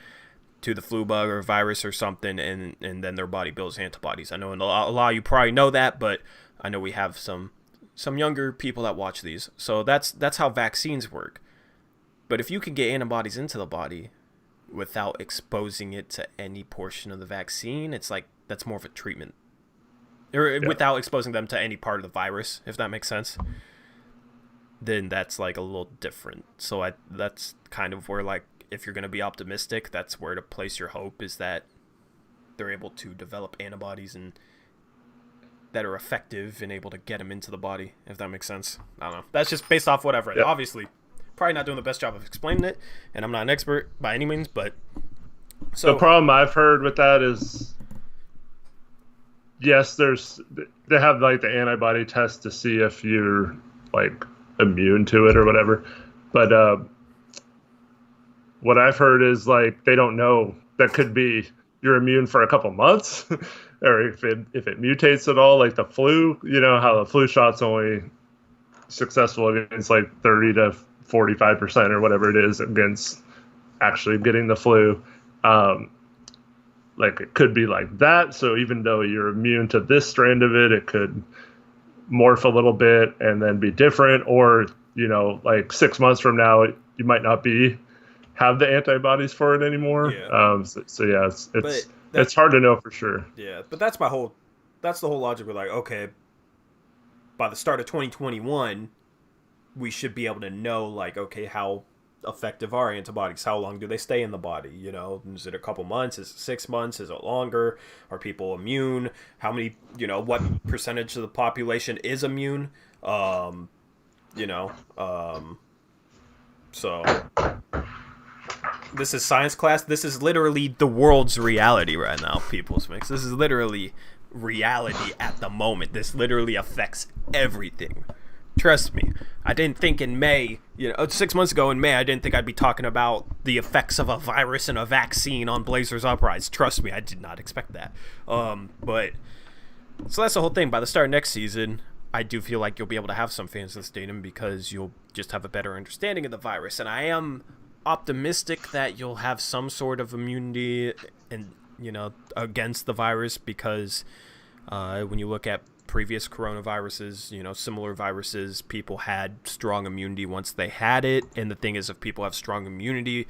the flu bug or virus or something, and then their body builds antibodies. I know a lot of you probably know that, but I know we have some younger people that watch these, so that's how vaccines work. But if you can get antibodies into the body without exposing it to any portion of the vaccine, it's like that's more of a treatment. Or without exposing them to any part of the virus, if that makes sense, then that's like a little different. So that's kind of where, like, if you're going to be optimistic, that's where to place your hope, is that they're able to develop antibodies and that are effective and able to get them into the body, if that makes sense. I don't know. That's just based off what I've read. Yep. Obviously, probably not doing the best job of explaining it, and I'm not an expert by any means, but... So the problem I've heard with that is... Yes, they have like the antibody test to see if you're like immune to it or whatever. But what I've heard is like they don't know. That could be you're immune for a couple months, or if it mutates at all, like the flu. You know how the flu shot's only successful against like 30 to 45% or whatever it is against actually getting the flu. Like it could be like that. So even though you're immune to this strand of it, it could morph a little bit and then be different. Or, you know, like 6 months from now, you might not have the antibodies for it anymore. Yeah. So yeah, it's hard to know for sure. Yeah, but that's the whole logic. We're like, okay, by the start of 2021, we should be able to know, like, okay, how effective are antibodies? How long do they stay in the body? You know, is it a couple months? Is it 6 months? Is it longer? Are people immune? How many, what percentage of the population is immune? You know, so this is science class. This is literally the world's reality right now, People's Mix. This is literally reality at the moment. This literally affects everything. Trust me, I didn't think in May, 6 months ago in May, I didn't think I'd be talking about the effects of a virus and a vaccine on Blazers Uprise. Trust me, I did not expect that. But, so that's the whole thing. By the start of next season, I do feel like you'll be able to have some fans in the stadium because you'll just have a better understanding of the virus. And I am optimistic that you'll have some sort of immunity and, against the virus because when you look at previous coronaviruses, similar viruses, people had strong immunity once they had it. And the thing is, if people have strong immunity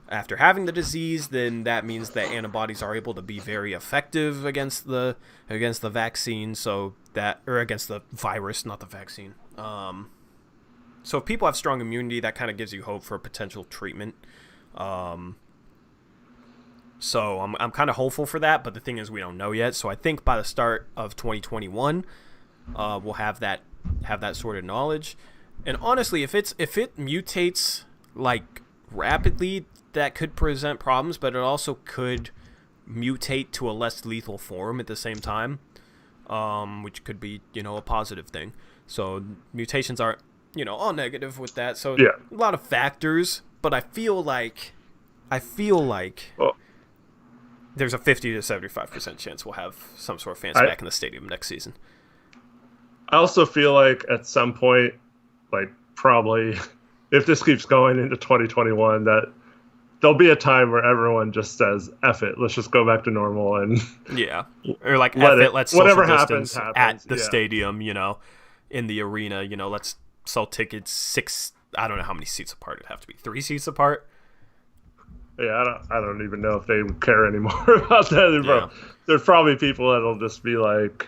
after having the disease, then that means that antibodies are able to be very effective against the vaccine. So that, or against the virus, not the vaccine. So if people have strong immunity, that kind of gives you hope for a potential treatment. So I'm kind of hopeful for that, but the thing is we don't know yet. So I think by the start of 2021, we'll have that sort of knowledge. And honestly, if it mutates like rapidly, that could present problems, but it also could mutate to a less lethal form at the same time, which could be a positive thing. So mutations aren't all negative with that. So yeah. A lot of factors, but I feel like. Well, there's a 50 to 75% chance we'll have some sort of fans back in the stadium next season. I also feel like at some point, like probably if this keeps going into 2021, that there'll be a time where everyone just says, F it, let's just go back to normal. And yeah. Or like, F it, let's whatever social happens, distance at the stadium, in the arena, let's sell tickets 6, I don't know how many seats apart. It'd have to be 3 seats apart. Yeah, I don't even know if they would care anymore about that. Yeah. There's probably people that'll just be like,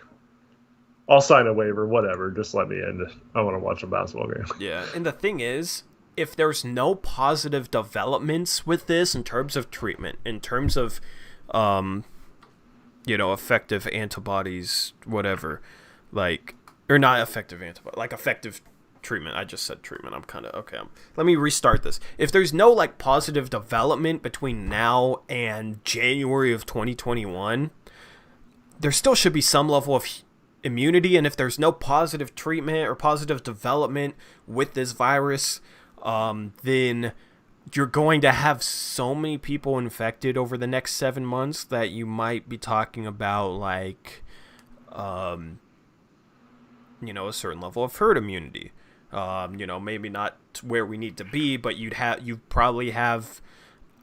I'll sign a waiver, whatever, just let me in. I want to watch a basketball game. Yeah, and the thing is, if there's no positive developments with this in terms of treatment, in terms of, effective antibodies, whatever, like, or not effective antibodies, like effective treatment. I just said treatment. I'm kind of okay. Let me restart this. If there's no like positive development between now and January of 2021, there still should be some level of immunity. And if there's no positive treatment or positive development with this virus, then you're going to have so many people infected over the next 7 months that you might be talking about like, a certain level of herd immunity. Maybe not where we need to be, but you'd probably have,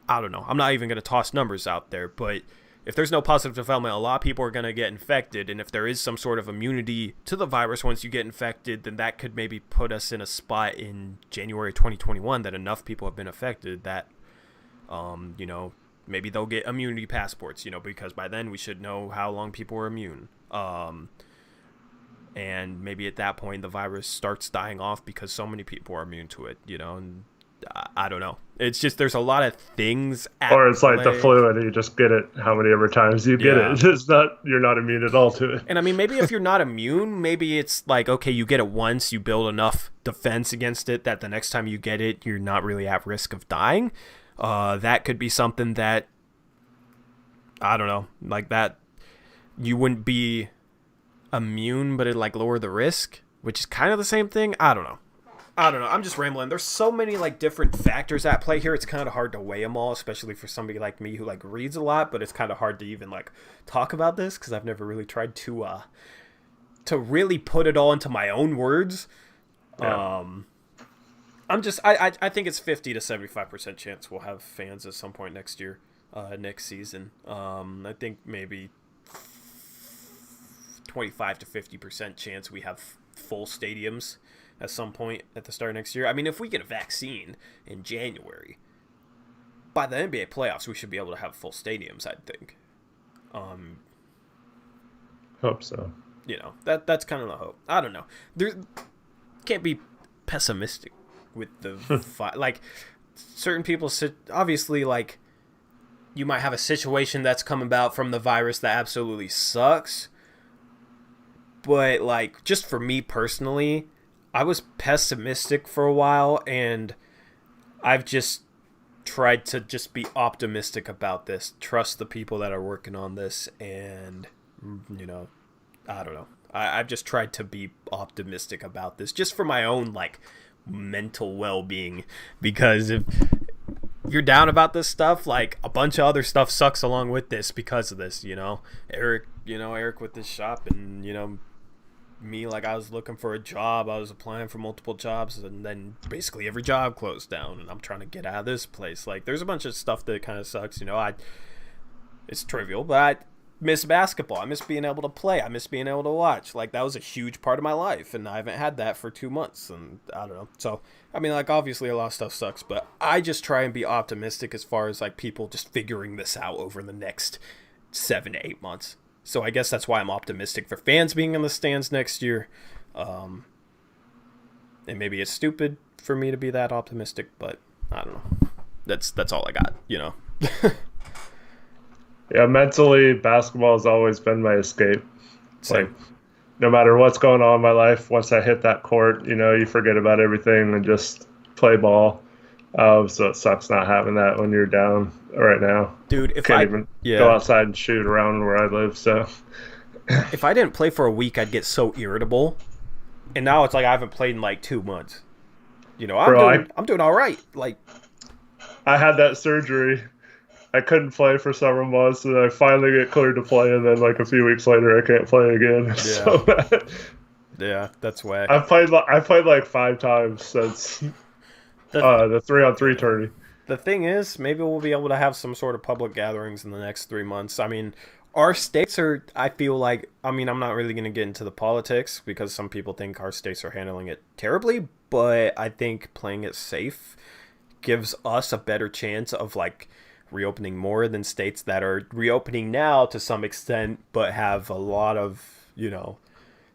I don't know. I'm not even going to toss numbers out there, but if there's no positive development, a lot of people are going to get infected. And if there is some sort of immunity to the virus once you get infected, then that could maybe put us in a spot in January 2021 that enough people have been affected that, maybe they'll get immunity passports, because by then we should know how long people are immune. And maybe at that point the virus starts dying off because so many people are immune to it, and I don't know. It's just there's a lot of things at Or it's play. like the flu and you just get it how many ever times you get it. It's not, you're not immune at all to it. And I mean, maybe if you're not immune, maybe it's like, okay, you get it once, you build enough defense against it that the next time you get it, you're not really at risk of dying. That could be something that, I don't know, like that you wouldn't be immune, but it like lower the risk, which is kind of the same thing. I don't know. I'm just rambling. There's so many like different factors at play here. It's kind of hard to weigh them all, especially for somebody like me who like reads a lot, but it's kind of hard to even like talk about this because I've never really tried to really put it all into my own words. Yeah. I think it's 50 to 75% chance we'll have fans at some point next year, next season. I think maybe 25 to 50% chance we have full stadiums at some point at the start of next year. I mean, if we get a vaccine in January, by the NBA playoffs, we should be able to have full stadiums, I think. Hope so. that's kind of the hope. I don't know. There can't be pessimistic with the like certain people obviously, like, you might have a situation that's come about from the virus that absolutely sucks, but like, just for me personally, I was pessimistic for a while, and I've just tried to just be optimistic about this, trust the people that are working on this, and I don't know, I've just tried to be optimistic about this just for my own, like, mental well-being, because if you're down about this stuff, like, a bunch of other stuff sucks along with this because of this. Eric with this shop, and me, like, I was looking for a job, I was applying for multiple jobs, and then basically every job closed down, and I'm trying to get out of this place. Like, there's a bunch of stuff that kind of sucks. It's trivial, but I miss basketball, I miss being able to play, I miss being able to watch. Like, that was a huge part of my life, and I haven't had that for 2 months, and I don't know. So, I mean, like, obviously a lot of stuff sucks, but I just try and be optimistic as far as, like, people just figuring this out over the next 7 to 8 months. So I guess that's why I'm optimistic for fans being in the stands next year. And maybe it's stupid for me to be that optimistic, but I don't know. That's all I got, Yeah, mentally, basketball has always been my escape. Same. Like, no matter what's going on in my life, once I hit that court, you forget about everything and just play ball. So it sucks not having that when you're down right now. Dude, if Can't even go outside and shoot around where I live. So if I didn't play for a week, I'd get so irritable. And now it's like I haven't played in like 2 months. I'm doing all right. Like, I had that surgery. I couldn't play for several months, and I finally get cleared to play, and then like a few weeks later, I can't play again. Yeah. So bad. Yeah, that's whack. I played like 5 times since the 3-on-3 tourney. The thing is, maybe we'll be able to have some sort of public gatherings in the next 3 months. I mean, our states are, I feel like, I mean, I'm not really going to get into the politics because some people think our states are handling it terribly, but I think playing it safe gives us a better chance of, like, reopening more than states that are reopening now to some extent, but have a lot of,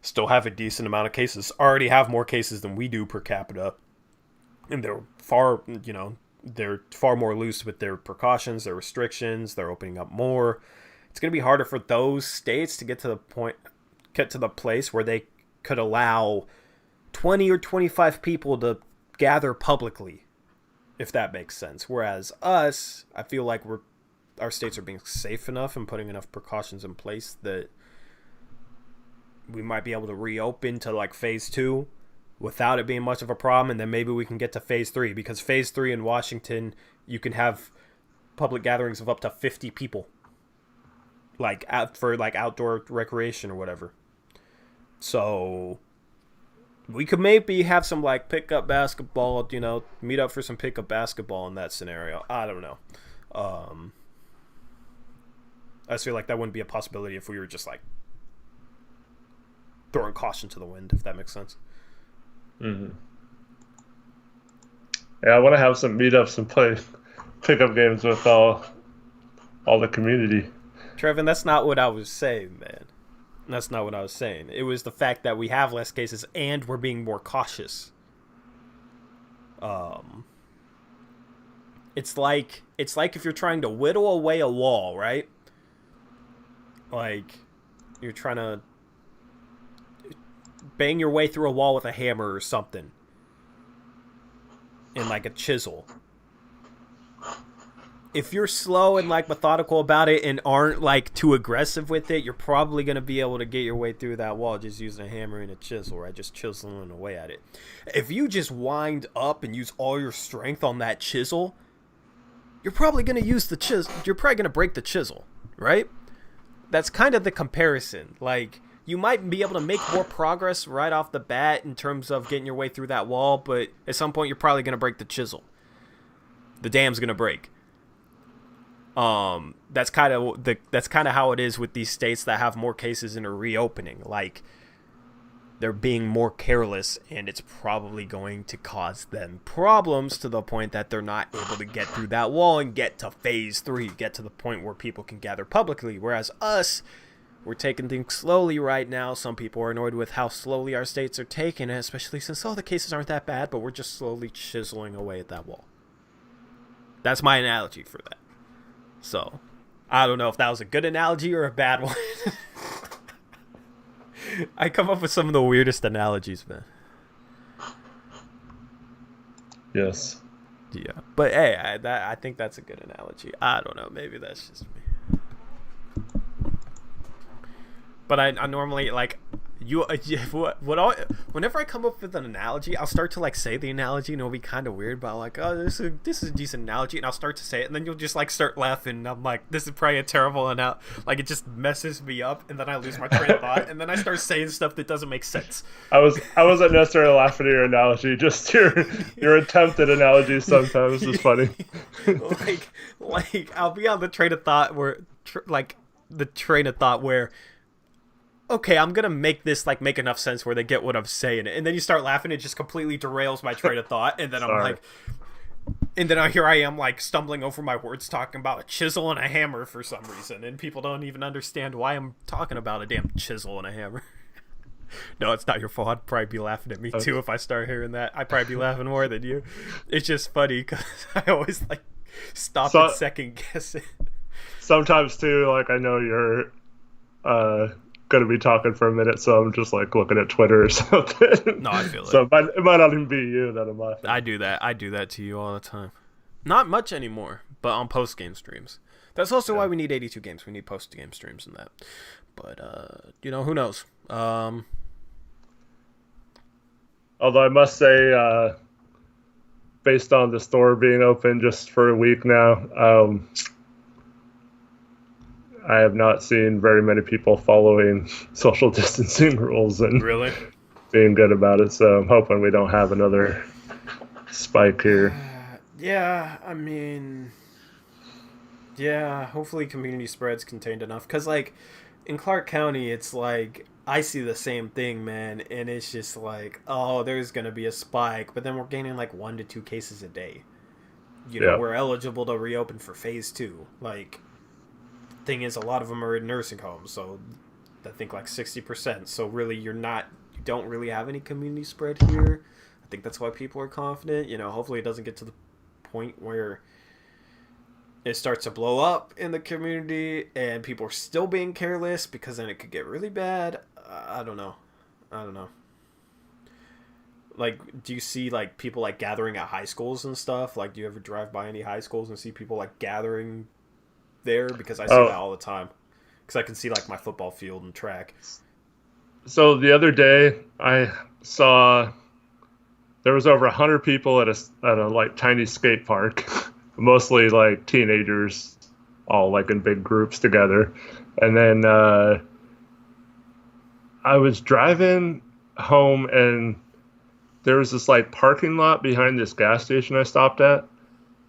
still have a decent amount of cases, already have more cases than we do per capita. And they're far more loose with their precautions, their restrictions, they're opening up more. It's going to be harder for those states to get to the place where they could allow 20 or 25 people to gather publicly, if that makes sense. Whereas us, I feel like our states are being safe enough and putting enough precautions in place that we might be able to reopen to like phase 2 without it being much of a problem, and then maybe we can get to phase 3, because phase 3 in Washington, you can have public gatherings of up to 50 people, like for like outdoor recreation or whatever. So we could maybe have some like pickup basketball, meet up for some pickup basketball in that scenario. I don't know. I just feel like that wouldn't be a possibility if we were just like throwing caution to the wind, if that makes sense. Mm-hmm. Yeah, I want to have some meetups and play pickup games with all the community. Trevin, that's not what I was saying, man. That's not what I was saying. It was the fact that we have less cases and we're being more cautious. It's like if you're trying to whittle away a wall, right? Like you're trying to bang your way through a wall with a hammer or something. And like a chisel. If you're slow and like methodical about it and aren't like too aggressive with it, you're probably going to be able to get your way through that wall just using a hammer and a chisel, right? Just chiseling away at it. If you just wind up and use all your strength on that chisel, you're probably going to use the chisel. You're probably going to break the chisel, right? That's kind of the comparison. Like, you might be able to make more progress right off the bat in terms of getting your way through that wall, but at some point you're probably going to break the chisel. The dam's going to break. That's kind of how it is with these states that have more cases and are reopening. Like, they're being more careless, and it's probably going to cause them problems to the point that they're not able to get through that wall and get to phase 3, get to the point where people can gather publicly. Whereas us, we're taking things slowly right now. Some people are annoyed with how slowly our states are taking it, especially since the cases aren't that bad, but we're just slowly chiseling away at that wall. That's my analogy for that. So, I don't know if that was a good analogy or a bad one. I come up with some of the weirdest analogies, man. Yes. Yeah. But hey, I think that's a good analogy. I don't know. Maybe that's just me. But I normally, like, whenever I come up with an analogy, I'll start to, like, say the analogy, and it'll be kind of weird, but I'm like, oh, this is a decent analogy, and I'll start to say it, and then you'll just, like, start laughing, and I'm like, this is probably a terrible analogy. Like, it just messes me up, and then I lose my train of thought, and then I start saying stuff that doesn't make sense. I wasn't necessarily laughing at your analogy, just your attempt at analogies sometimes is funny. like, I'll be on the train of thought where, okay, I'm gonna make this like make enough sense where they get what I'm saying, and then you start laughing, it just completely derails my train of thought, and then I'm like, and then here I am like stumbling over my words talking about a chisel and a hammer for some reason, and people don't even understand why I'm talking about a damn chisel and a hammer. No, it's not your fault. I'd probably be laughing at me too if I start hearing that. I'd probably be laughing more than you. It's just funny because I always like stop and second guess it. Sometimes too, like I know you're gonna be talking for a minute, so I'm just like looking at Twitter or something. No, I feel it. So it might not even be you that I'm laughing. I do that to you all the time. Not much anymore, but on post game streams. That's also why we need 82 games. We need post game streams and that. But who knows? Although I must say, based on the store being open just for a week now, I have not seen very many people following social distancing rules and really being good about it. So I'm hoping we don't have another spike here. Yeah, I mean, hopefully community spread's contained enough. Because, like, in Clark County, it's like, I see the same thing, man, and it's just like, oh, there's going to be a spike, but then we're gaining, like, 1 to 2 cases a day. We're eligible to reopen for phase 2. Like, thing is, a lot of them are in nursing homes, so I think, like, 60%. So, really, you don't really have any community spread here. I think that's why people are confident. Hopefully it doesn't get to the point where it starts to blow up in the community and people are still being careless, because then it could get really bad. I don't know. Like, do you see, like, people, like, gathering at high schools and stuff? Like, do you ever drive by any high schools and see people, like, gathering there? Because I see that all the time. Because I can see, like, my football field and track. So the other day I saw there was over 100 people at a like tiny skate park, mostly like teenagers, all like in big groups together. And then I was driving home, and there was this like parking lot behind this gas station I stopped at,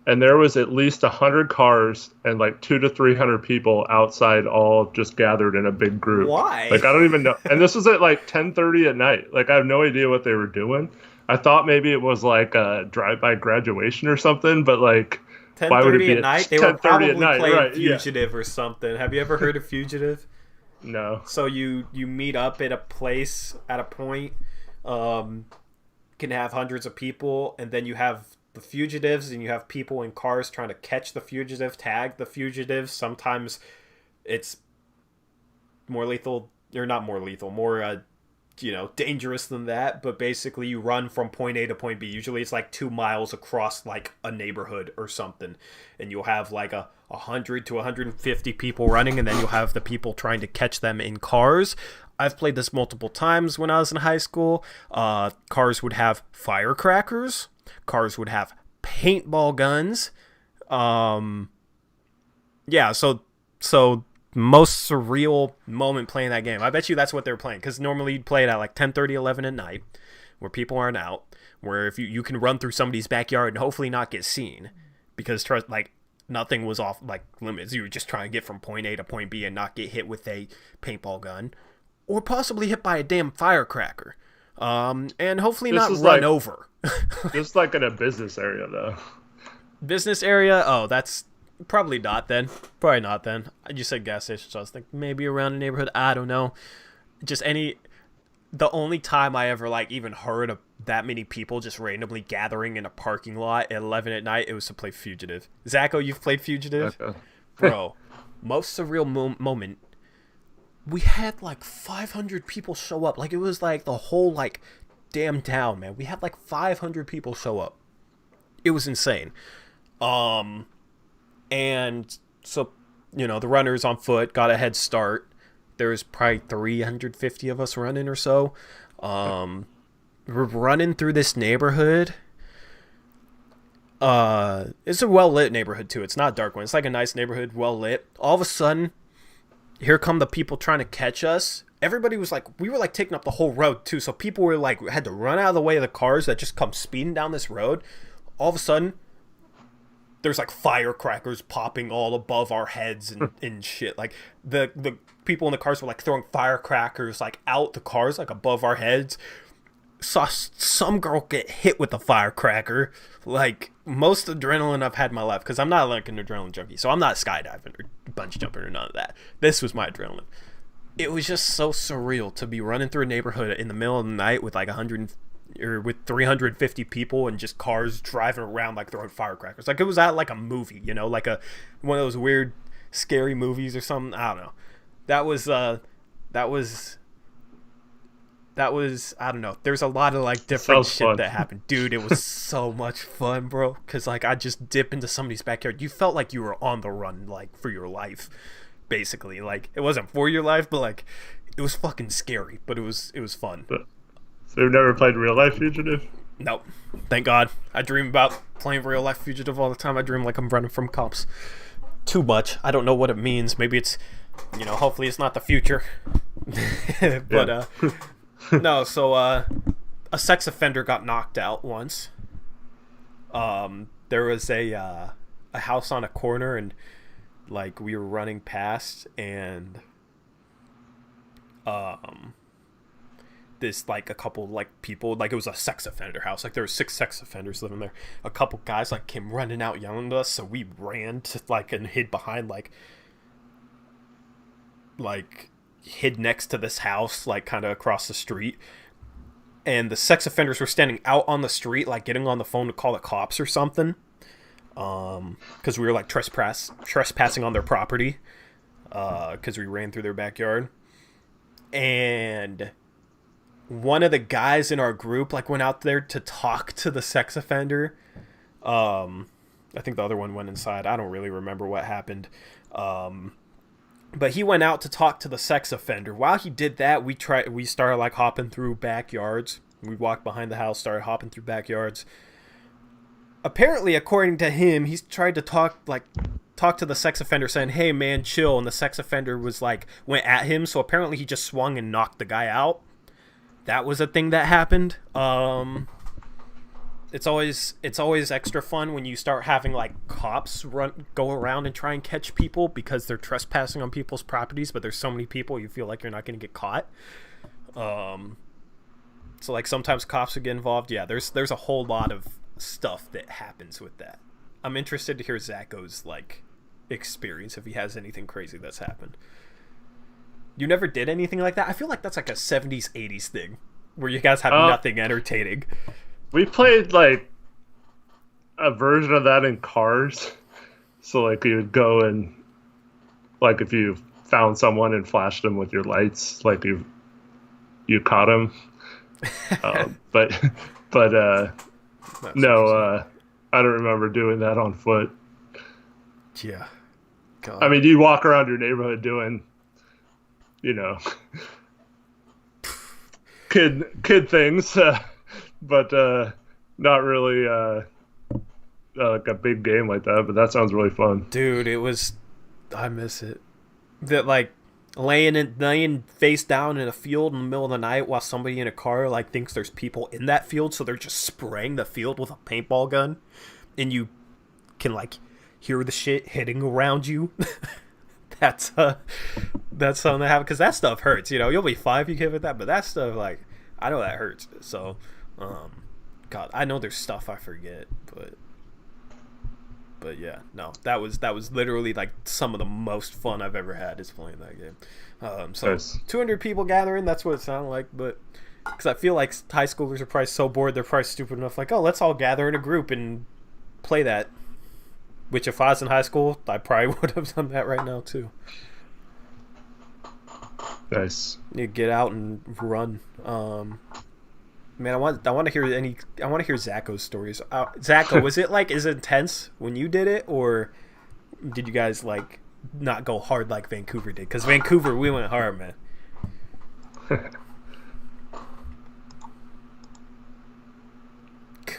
and there was at least 100 cars and like 200 to 300 people outside, all just gathered in a big group. Why? Like, I don't even know. And this was at like 10:30 at night. Like, I have no idea what they were doing. I thought maybe it was like a drive-by graduation or something, but like, why would it be at night? They were probably playing right, Fugitive or something. Have you ever heard of Fugitive? No. So you meet up at a place at a point, can have hundreds of people, and then you have the fugitives, and you have people in cars trying to catch the fugitive, tag the fugitive. Sometimes it's more lethal, or not more lethal, more dangerous than that, but basically you run from point A to point B. Usually it's like 2 miles across like a neighborhood or something, and you'll have like 100 to 150 people running, and then you'll have the people trying to catch them in cars. I've played this multiple times when I was in high school. Cars would have firecrackers. Cars would have paintball guns. So most surreal moment playing that game. I bet you that's what they're playing, because normally you'd play it at like 10:30, 11 at night, where people aren't out, where if you can run through somebody's backyard and hopefully not get seen, because like nothing was off like limits. You were just trying to get from point A to point B and not get hit with a paintball gun, or possibly hit by a damn firecracker, and hopefully not run over. Just like in a business area though. Business area? Oh, that's Probably not then. Probably not then. I just said gas station, so I was thinking maybe around the neighborhood. I don't know. Just any. The only time I ever like even heard of that many people just randomly gathering in a parking lot at 11 at night, it was to play Fugitive. Zacho, you've played Fugitive? Okay. Bro, most surreal moment. We had like 500 people show up. Like it was like the whole like damn town, man. We had like 500 people show up. It was insane. And so, you know, the runners on foot got a head start. There was probably 350 of us running or so. We're running through this neighborhood. It's a well-lit neighborhood, too. It's not a dark one. It's like a nice neighborhood, well-lit. All of a sudden, here come the people trying to catch us. Everybody was like, we were like taking up the whole road, too. So people were like, had to run out of the way of the cars that just come speeding down this road. All of a sudden, there's like firecrackers popping all above our heads and shit. Like the people in the cars were like throwing firecrackers like out the cars, like above our heads. Saw some girl get hit with a firecracker. Like most adrenaline I've had in my life, because I'm not like an adrenaline junkie, so I'm not skydiving or bungee jumping or none of that. This was my adrenaline. It was just so surreal to be running through a neighborhood in the middle of the night with like 350 people and just cars driving around like throwing firecrackers. Like it was at like a movie, you know, like one of those weird scary movies or something. I don't know. That was I don't know. There's a lot of like different shit fun. That happened. Dude, it was so much fun, bro. Cause like I just dip into somebody's backyard. You felt like you were on the run, like for your life, basically. Like it wasn't for your life, but like it was fucking scary, but it was fun. So you've never played real life Fugitive? Nope. Thank God. I dream about playing real life Fugitive all the time. I dream like I'm running from cops. Too much. I don't know what it means. Maybe it's, you know, hopefully it's not the future. But no, so a sex offender got knocked out once. There was a house on a corner, and like we were running past, and this like a couple like people, like it was a sex offender house, like there were 6 sex offenders living there. A couple guys like came running out yelling at us, so we ran to like and hid behind like hid next to this house, like kind of across the street. And the sex offenders were standing out on the street, like getting on the phone to call the cops or something, because we were like trespassing on their property, because we ran through their backyard. And one of the guys in our group like went out there to talk to the sex offender. I think the other one went inside. I don't really remember what happened. But he went out to talk to the sex offender. While he did that, we started like hopping through backyards. We walked behind the house, started hopping through backyards. Apparently, according to him, he's tried to talk to the sex offender, saying, "Hey man, chill," and the sex offender was like went at him, so apparently he just swung and knocked the guy out. That was a thing that happened. It's always extra fun when you start having like cops go around and try and catch people because they're trespassing on people's properties, but there's so many people you feel like you're not going to get caught. So like sometimes cops would get involved. Yeah, there's a whole lot of stuff that happens with that. I'm interested to hear Zacho's like experience if he has anything crazy that's happened. You never did anything like that? I feel like that's like a 70s, 80s thing where you guys have nothing entertaining. We played like a version of that in cars. So like you would go and like if you found someone and flashed them with your lights, like you caught them. But no, I don't remember doing that on foot. Yeah. God. I mean, you walk around your neighborhood doing, you know, kid things, but not really like a big game like that. But that sounds really fun, dude. I miss it. That like laying face down in a field in the middle of the night while somebody in a car like thinks there's people in that field, so they're just spraying the field with a paintball gun, and you can like hear the shit hitting around you. That's something that happens, because that stuff hurts. You know, you'll be fine if you give it that, but that stuff, like, I know that hurts. So, God, I know there's stuff I forget, but But yeah, no, that was literally like some of the most fun I've ever had is playing that game. So Nice. 200 people gathering, that's what it sounded like. But because I feel like high schoolers are probably so bored, they're probably stupid enough, like, oh, let's all gather in a group and play that. Which if I was in high school, I probably would have done that right now too. Nice. You get out and run. Man, I want to hear Zacho's stories. Zacho, was it like as intense when you did it, or did you guys like not go hard like Vancouver did? Because Vancouver, we went hard, man.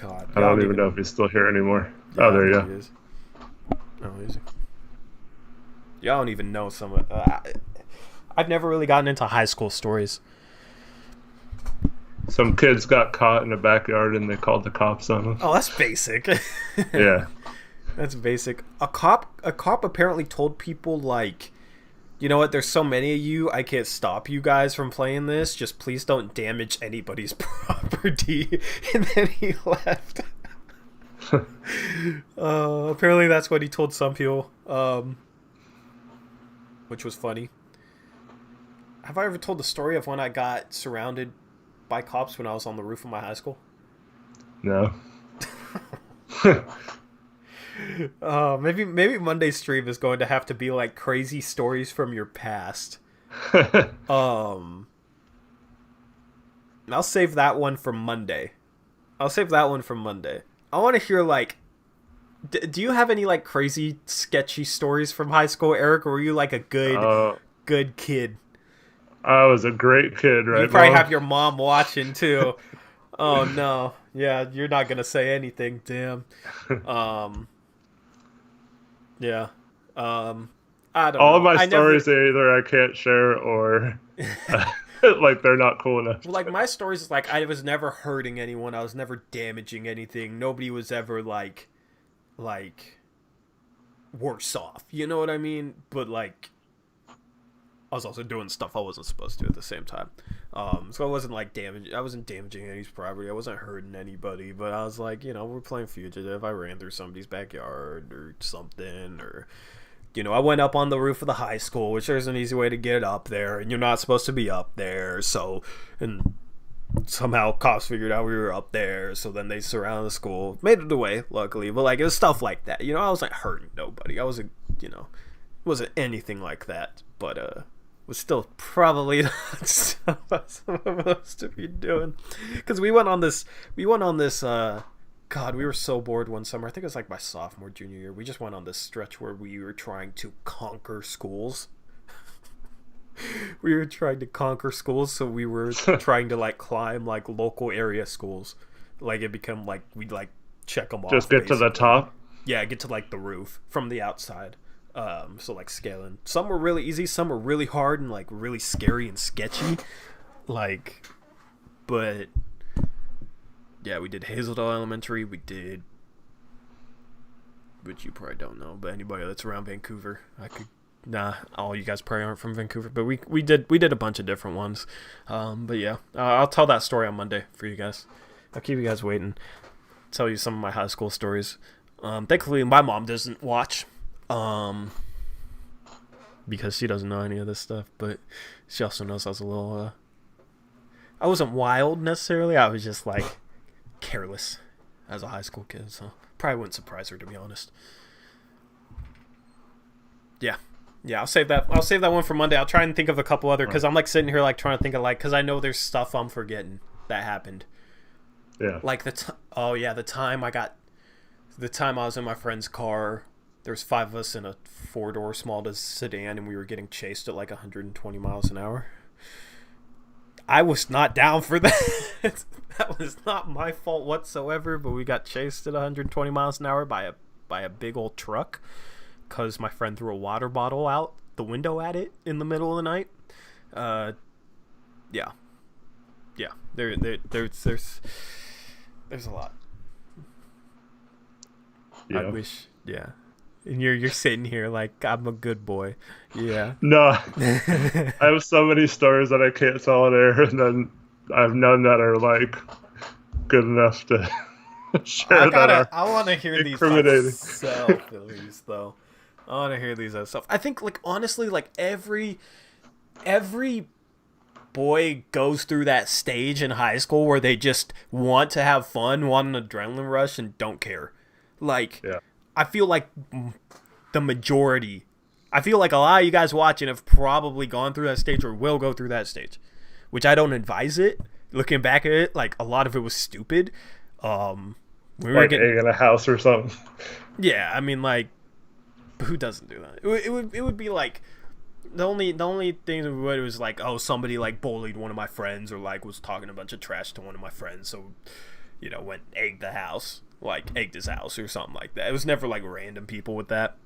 God, I don't even know if he's still here anymore. Yeah, oh, there you go. Oh, is he? Y'all don't even know some of. I've never really gotten into high school stories. Some kids got caught in the backyard and they called the cops on them. Oh, that's basic. Yeah. That's basic. A cop apparently told people, like, you know what, there's so many of you, I can't stop you guys from playing this. Just please don't damage anybody's property. And then he left. Apparently that's what he told some people. Which was funny. Have I ever told the story of when I got surrounded by cops when I was on the roof of my high school? No. Maybe Monday's stream is going to have to be like crazy stories from your past. I'll save that one for Monday. I want to hear like, do you have any like crazy sketchy stories from high school, Eric? Or were you like a good kid? I was a great kid, right? You probably have your mom watching too. Oh no. Yeah, you're not gonna say anything, damn. Yeah. I don't know. All of my stories either I can't share or like they're not cool enough. Well, like my stories is like I was never hurting anyone, I was never damaging anything. Nobody was ever like worse off. You know what I mean? But like I was also doing stuff I wasn't supposed to at the same time. So I wasn't like I wasn't damaging anybody's property. I wasn't hurting anybody, but I was like, you know, we're playing fugitive. I ran through somebody's backyard or something, or, you know, I went up on the roof of the high school, which there's an easy way to get up there, and you're not supposed to be up there. So, and somehow cops figured out we were up there, so then they surrounded the school, made it away, luckily. But like, it was stuff like that. You know, I wasn't hurting nobody. I wasn't, you know, wasn't anything like that. But was still probably not stuff I was supposed to be doing. Because we went on this, God, we were so bored one summer. I think it was like my sophomore, junior year. We just went on this stretch where we were trying to conquer schools. We were trying to conquer schools, so we were trying to like climb like local area schools. Like it became like we'd like check them off. Just get basically to the top? Yeah, get to like the roof from the outside. So like scaling. Some were really easy, some were really hard and like really scary and sketchy. Like, but yeah, we did Hazeldale Elementary. We did, which you probably don't know, but anybody that's around Vancouver, all you guys probably aren't from Vancouver, but we did a bunch of different ones. But yeah, I'll tell that story on Monday for you guys. I'll keep you guys waiting. Tell you some of my high school stories. Thankfully, my mom doesn't watch. Because she doesn't know any of this stuff, but she also knows I was a little, I wasn't wild necessarily, I was just like careless as a high school kid, so probably wouldn't surprise her, to be honest. Yeah, I'll save that one for Monday. I'll try and think of a couple other, because I'm like sitting here like trying to think of like, because I know there's stuff I'm forgetting that happened. Yeah. Like the time I was in my friend's car. There's 5 of us in a 4-door small sedan, and we were getting chased at like 120 miles an hour. I was not down for that. That was not my fault whatsoever, but we got chased at 120 miles an hour by a big old truck because my friend threw a water bottle out the window at it in the middle of the night. Yeah. There's a lot. Yeah. I wish, yeah. And you're sitting here like, I'm a good boy. Yeah. No. I have so many stories that I can't tell on air, and then I have none that are like good enough to share that are I want to hear these incriminating. myself at least, though. I want to hear these myself. I think, like, honestly, like, every boy goes through that stage in high school where they just want to have fun, want an adrenaline rush, and don't care. Like, Yeah. I feel like the majority, I feel like a lot of you guys watching have probably gone through that stage or will go through that stage, which I don't advise it. Looking back at it, like, a lot of it was stupid. We were Like getting, egg in a house or something. yeah, I mean, like, who doesn't do that? It would be like, the only thing that would was like, oh, somebody like bullied one of my friends or like was talking a bunch of trash to one of my friends, so, you know, went egged his house or something like that. It was never like random people with that.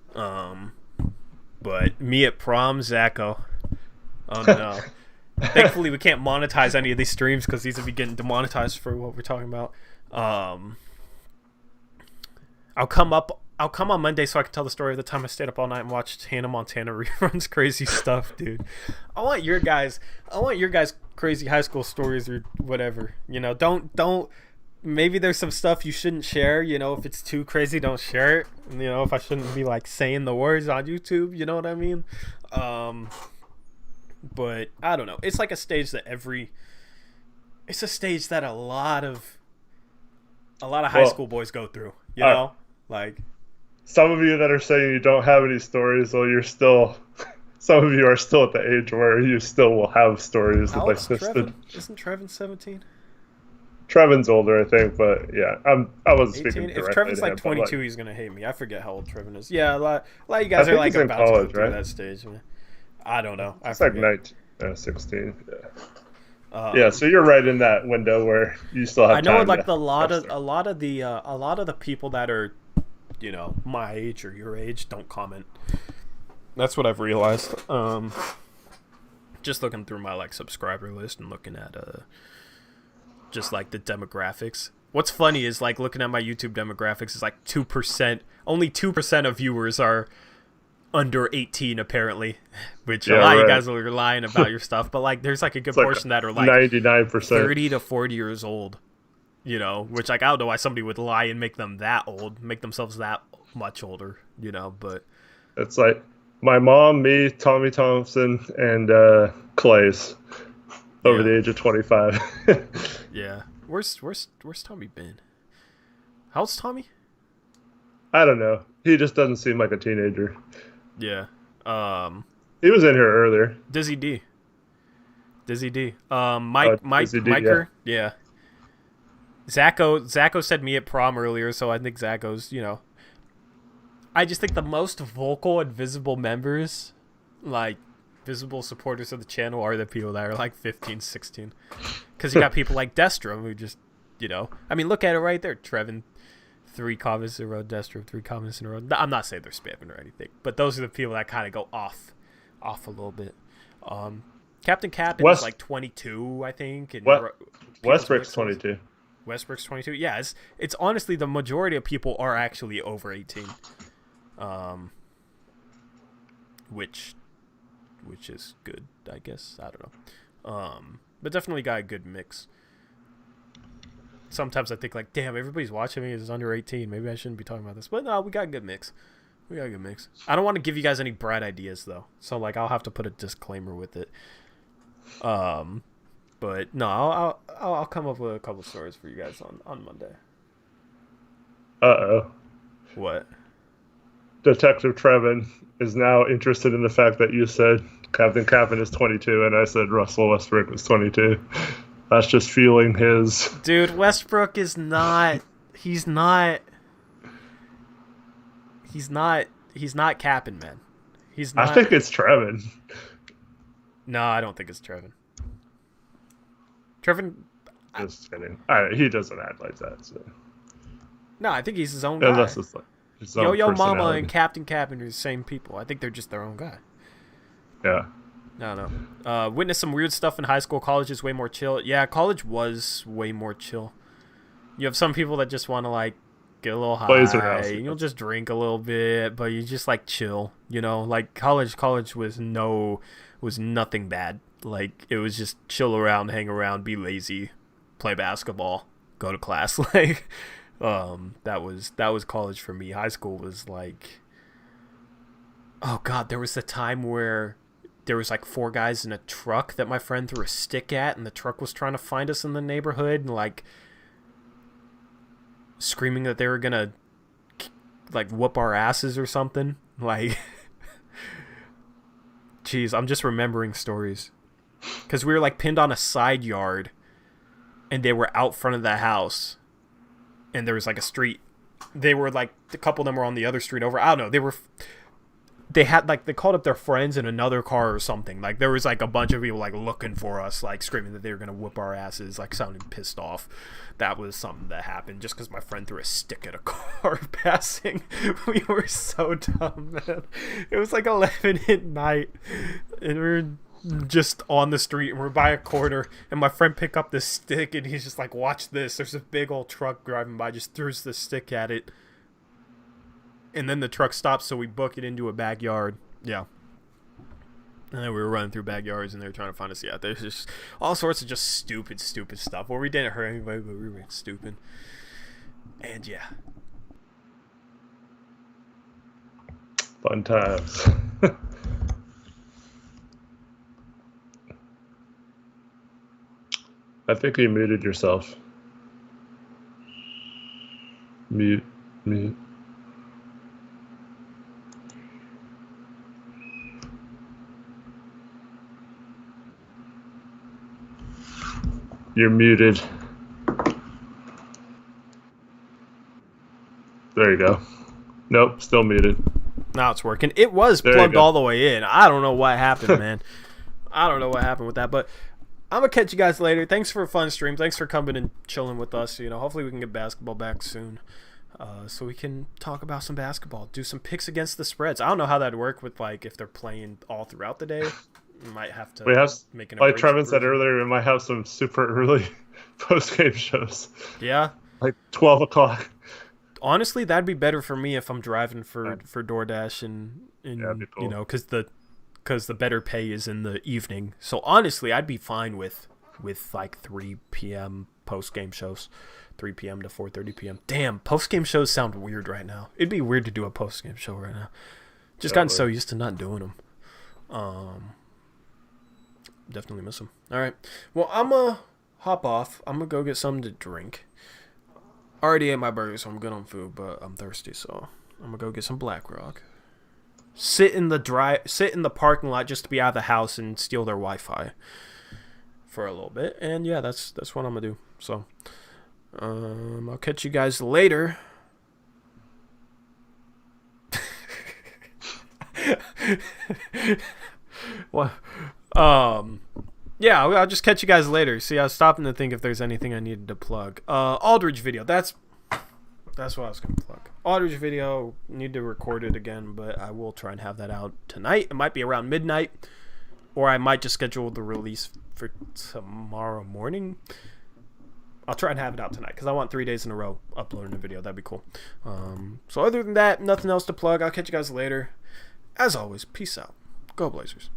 But me at prom, Zacho. Oh no. Thankfully we can't monetize any of these streams because these will be getting demonetized for what we're talking about. I'll come on Monday so I can tell the story of the time I stayed up all night and watched Hannah Montana reruns. Crazy stuff, dude. I want your guys' crazy high school stories or whatever. You know, don't. Maybe there's some stuff you shouldn't share. You know, if it's too crazy, don't share it. You know, if I shouldn't be like saying the words on YouTube. You know what I mean? But I don't know. It's like a stage that it's a stage that a lot of high school boys go through. You know, like. Some of you that are saying you don't have any stories, well, some of you are still at the age where you still will have stories like this. Isn't Trevin 17? Trevin's older, I think, but yeah, I wasn't 18? speaking directly. If Trevin's like 22, he's gonna hate me. I forget how old Trevin is. Yeah, a lot of you guys are like about to go through that stage. Man. I don't know. It's like 16. Yeah. Yeah, so you're right in that window where you still have. I know, time like a lot of the people that are, you know, my age or your age don't comment. That's what I've realized. Just looking through my like subscriber list and looking at just like the demographics. What's funny is like looking at my YouTube demographics is like 2%. Only 2% of viewers are under 18 apparently, which a lot of you guys are lying about your stuff. But like, there's like a good portion that are like 99%, 30 to 40 years old. You know, which like I don't know why somebody would lie and make them that old, make themselves that much older. You know, but it's like my mom, me, Tommy Thompson, and Clay's over the age of 25. Yeah, where's Tommy been? How old's Tommy? I don't know. He just doesn't seem like a teenager. Yeah. He was in here earlier. Dizzy D. Miker. Yeah. Zacho said me at prom earlier, so I think Zacho's, you know. I just think the most vocal and visible members, like visible supporters of the channel, are the people that are like 15, 16. Because you got people like Destro who just, you know. I mean, look at it right there. Trevin, 3 comments in a row. Destro, 3 comments in a row. I'm not saying they're spamming or anything, but those are the people that kind of go off a little bit. Captain Captain is like 22, I think. And Westbrook's 22. Westbrook's 22. Yeah, it's honestly the majority of people are actually over 18. Which is good, I guess. I don't know. But definitely got a good mix. Sometimes I think like, damn, everybody's watching me is under 18. Maybe I shouldn't be talking about this. But no, we got a good mix. I don't want to give you guys any bright ideas though. So like I'll have to put a disclaimer with it. But no, I'll come up with a couple stories for you guys on Monday. Uh-oh. What? Detective Trevin is now interested in the fact that you said Captain Captain is 22 and I said Russell Westbrook is 22. That's just fueling his... Dude, Westbrook is not... He's not capping, man. He's not... I think it's Trevin. No, I don't think it's Trevin. Trevin... Just kidding. He doesn't act like that, so... No, I think he's his own guy. Unless it's like his own Yo Mama personality. and Captain Captain are the same people. I think they're just their own guy. Yeah. I don't know. Witnessed some weird stuff in high school. College is way more chill. Yeah, college was way more chill. You have some people that just want to like get a little high. You'll just drink a little bit, but you just like chill. You know, like college was nothing bad. Like it was just chill around, hang around, be lazy, play basketball, go to class. Like That was college for me. High school was like, oh god, there was a time where there was like 4 guys in a truck that my friend threw a stick at, and the truck was trying to find us in the neighborhood, and like screaming that they were gonna like whoop our asses or something. Like, jeez, I'm just remembering stories because we were like pinned on a side yard, and they were out front of the house, and there was like a street. They were like, a couple of them were on the other street over. I don't know. They had like, they called up their friends in another car or something. Like, there was like a bunch of people like looking for us, like screaming that they were gonna whoop our asses, like sounding pissed off. That was something that happened just because my friend threw a stick at a car passing. We were so dumb, man. It was like 11 at night, and we were just on the street, and we're by a corner, and my friend picked up this stick, and he's just like, watch this. There's a big old truck driving by, just throws the stick at it. And then the truck stops, so we book it into a backyard. Yeah. And then we were running through backyards, and they were trying to find us. Yeah, there's just all sorts of just stupid stuff. Where we didn't hurt anybody, but we were stupid. And yeah. Fun times. I think you muted yourself. Mute. You're muted. There you go. Nope, still muted. Now it's working. It was plugged all the way in. I don't know what happened, man. I don't know what happened with that, but I'm going to catch you guys later. Thanks for a fun stream. Thanks for coming and chilling with us. You know, hopefully we can get basketball back soon, so we can talk about some basketball, do some picks against the spreads. I don't know how that'd work with, like, if they're playing all throughout the day. We might have to make an like Trevin said earlier, we might have some super early post-game shows. Yeah. Like 12 o'clock. Honestly, that'd be better for me if I'm driving for DoorDash and yeah, cool. You know, because the better pay is in the evening. So honestly, I'd be fine with like 3 p.m. post-game shows. 3 p.m. to 4:30 p.m. Damn, post-game shows sound weird right now. It'd be weird to do a post-game show right now. Just gotten so used to not doing them. Definitely miss them. All right. Well, I'm going to hop off. I'm going to go get something to drink. Already ate my burger, so I'm good on food, but I'm thirsty, so I'm going to go get some Black Rock. Sit in the parking lot just to be out of the house and steal their Wi-Fi for a little bit. And yeah, that's what I'm going to do. So, I'll catch you guys later. What? Yeah, I'll just catch you guys later. See, I was stopping to think if there's anything I needed to plug. Aldridge video. That's what I was gonna plug. Aldridge video. Need to record it again, but I will try and have that out tonight. It might be around midnight, or I might just schedule the release for tomorrow morning. I'll try and have it out tonight because I want 3 days in a row uploading a video. That'd be cool. So other than that, nothing else to plug. I'll catch you guys later. As always, peace out. Go Blazers.